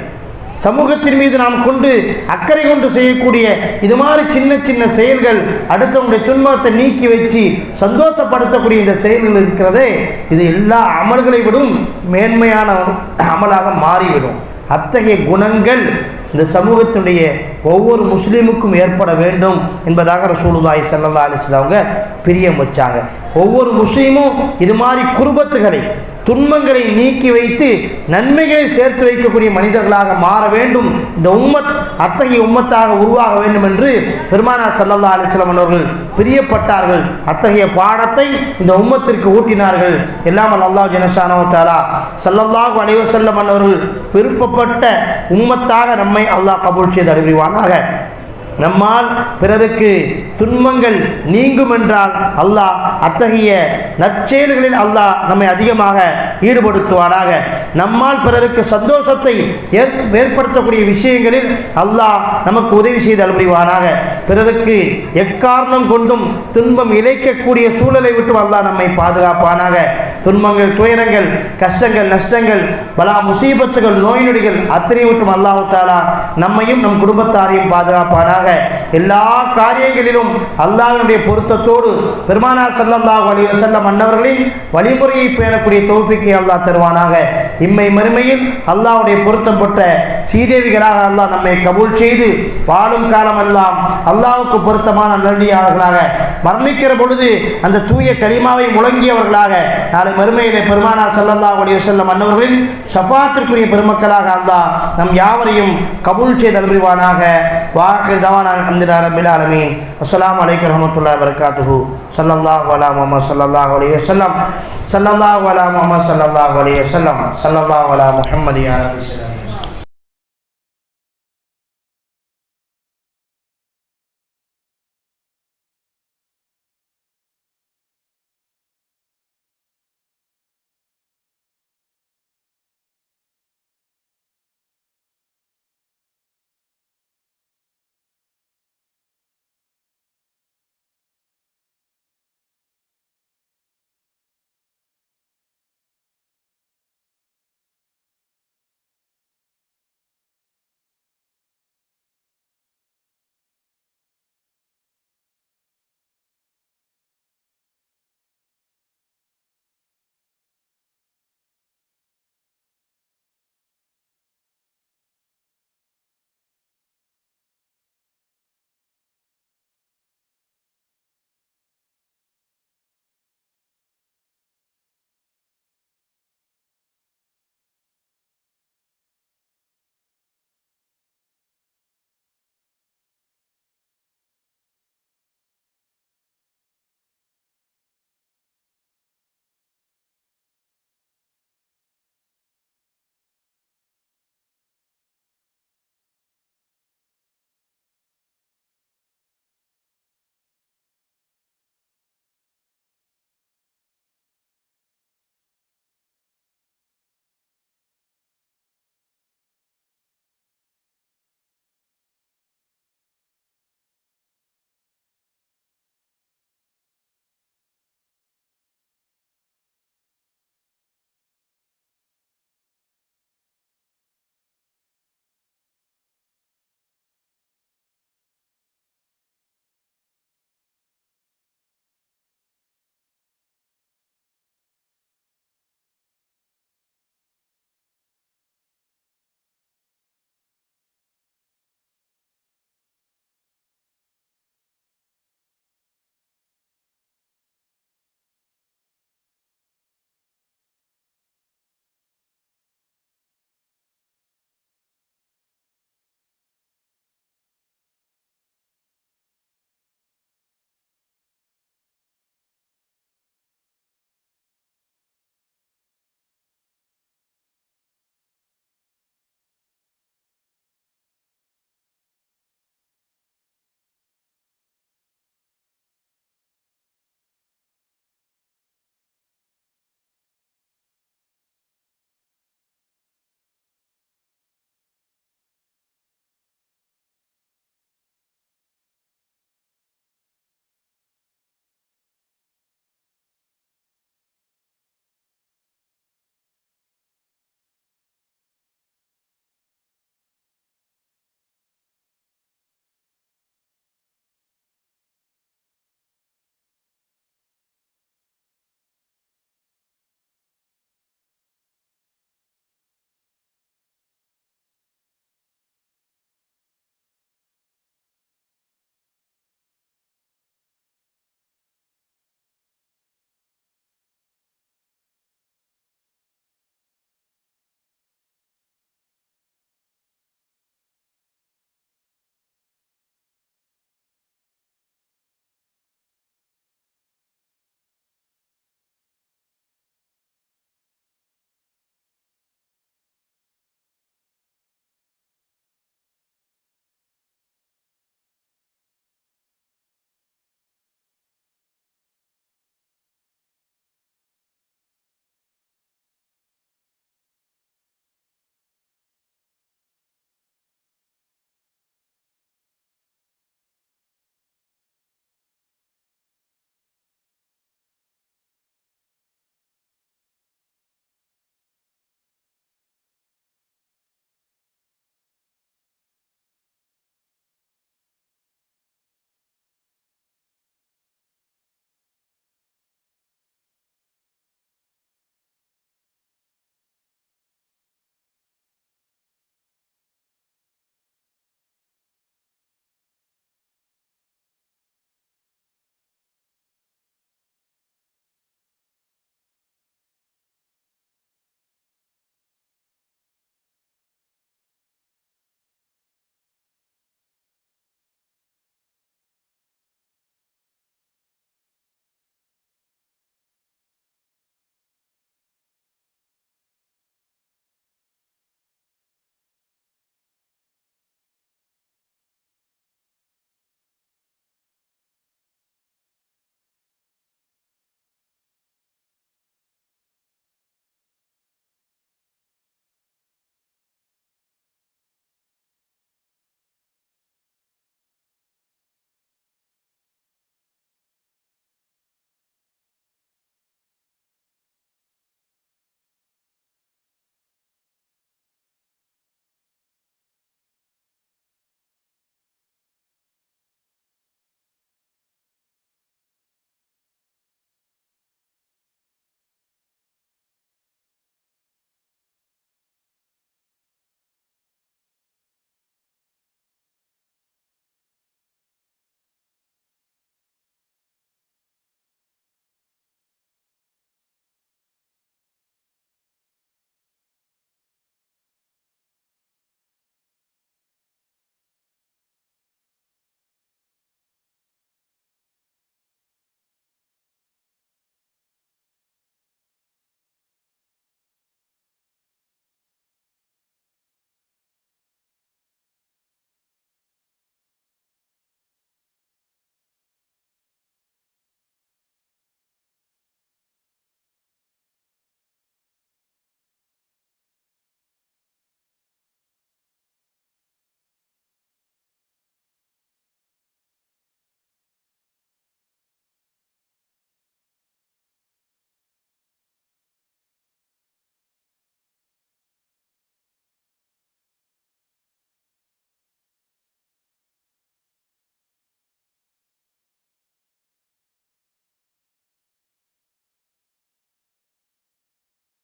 சமூகத்தின் மீது நாம் கொண்டு அக்கறை கொண்டு செய்யக்கூடிய இது மாதிரி சின்ன சின்ன செயல்கள், அடுத்தவங்களுடைய துன்பத்தை நீக்கி வச்சு சந்தோஷப்படுத்தக்கூடிய இந்த செயல்கள் இருக்கிறதே, இது எல்லா அமல்களை விடும் மேன்மையான அமலாக மாறிவிடும். அத்தகைய குணங்கள் இந்த சமூகத்தினுடைய ஒவ்வொரு முஸ்லீமுக்கும் ஏற்பட வேண்டும் என்பதாக ரசூலுல்லாஹி ஸல்லல்லாஹு அலைஹி வஸல்லம் அவங்க பிரியம் வச்சாங்க. ஒவ்வொரு முஸ்லீமும் இது மாதிரி குர்பத்துகளை, துன்பங்களை நீக்கி வைத்து நன்மைகளை சேர்த்து வைக்கக்கூடிய மனிதர்களாக மாற வேண்டும். இந்த உம்மத் அத்தகைய உம்மத்தாக உருவாக வேண்டும் என்று பெருமானார் ஸல்லல்லாஹு அலைஹி வஸல்லம் அவர்கள் பிரியப்பட்டார்கள். அத்தகைய பாடத்தை இந்த உம்மத்திற்கு ஊட்டினார்கள். எல்லாம் அல்லாஹ் ஜல்லஷானஹு வ தஆலா ஸல்லல்லாஹு அலைஹி வஸல்லம் அவர்கள் விருப்பப்பட்ட உம்மத்தாக நம்மை அல்லாஹ் கபூல் செய்து அருள்வானாக. நம்மால் பிறருக்கு துன்பங்கள் நீங்கும் என்றால் அல்லாஹ் அத்தகைய நற்செயல்களில் அல்லாஹ் நம்மை அதிகமாக ஈடுபடுத்துவாராக. நம்மால் பிறருக்கு சந்தோஷத்தை ஏற்படுத்தக்கூடிய விஷயங்களில் அல்லாஹ் நமக்கு உதவி செய்து அருள்வானாக. பிறருக்கு எக்காரணம் கொண்டும் துன்பம் இழைக்கக்கூடிய சூழலை விட்டு அல்லாஹ் நம்மை பாதுகாப்பானாக. துன்பங்கள், துயரங்கள், கஷ்டங்கள், நஷ்டங்கள், பலா முசீபத்துகள், நோய் நொடிகள் அத்தனை விட்டும் அல்லாஹ் தஆலா நம்மையும் நம் குடும்பத்தாரையும் பாதுகாப்பானாக. எல்லா காரியங்களிலும் அல்லாஹ்வுடைய பொருத்தத்தோடு பெருமானார் ஸல்லல்லாஹு அலைஹி வஸல்லம் அன்னவர்களின் வழிமுறையை பேணக்கூடிய தௌஃபீக்கை அல்லாஹ் தருவானாக. இம்மை மறுமையில் அல்லாஹ்வுடைய பொருத்தப்பட்ட சீதேவிகளாக அல்லாஹ் நம்மை கபூல் செய்து வாழும் காலமெல்லாம் அல்லாஹ்வுக்கு பொருத்தமான நல்லடியார்களாக மரணிக்கிற பொழுது அந்த தூய கலிமாவை முழங்கியவர்களாக நாளை மறுமையிலே பெருமானார் ஸல்லல்லாஹு அலைஹி வஸல்லம் அன்னவர்களின் ஷஃபாத்திற்குரிய பெருமக்களாக அல்லாஹ் நம் யாவரையும் கபூல் செய்து அருள்வானாக. வாஹிர் தவானா அல்ஹம்துலில்லாஹி ரப்பில் ஆலமீன். அஸ்ஸலாமு அலைக்கும் வரஹ்மத்துல்லாஹி வபரகாத்துஹு. ஸல்லல்லாஹு அலா முஹம்மது ஸல்லல்லாஹு அலைஹி வஸல்லம். ஸல்லல்லாஹு அலா முஹம்மது ஸல்லல்லாஹு அலைஹி வஸல்லம். ஸல்லல்லாஹு அலா முஹம்மது யா ரப்பி.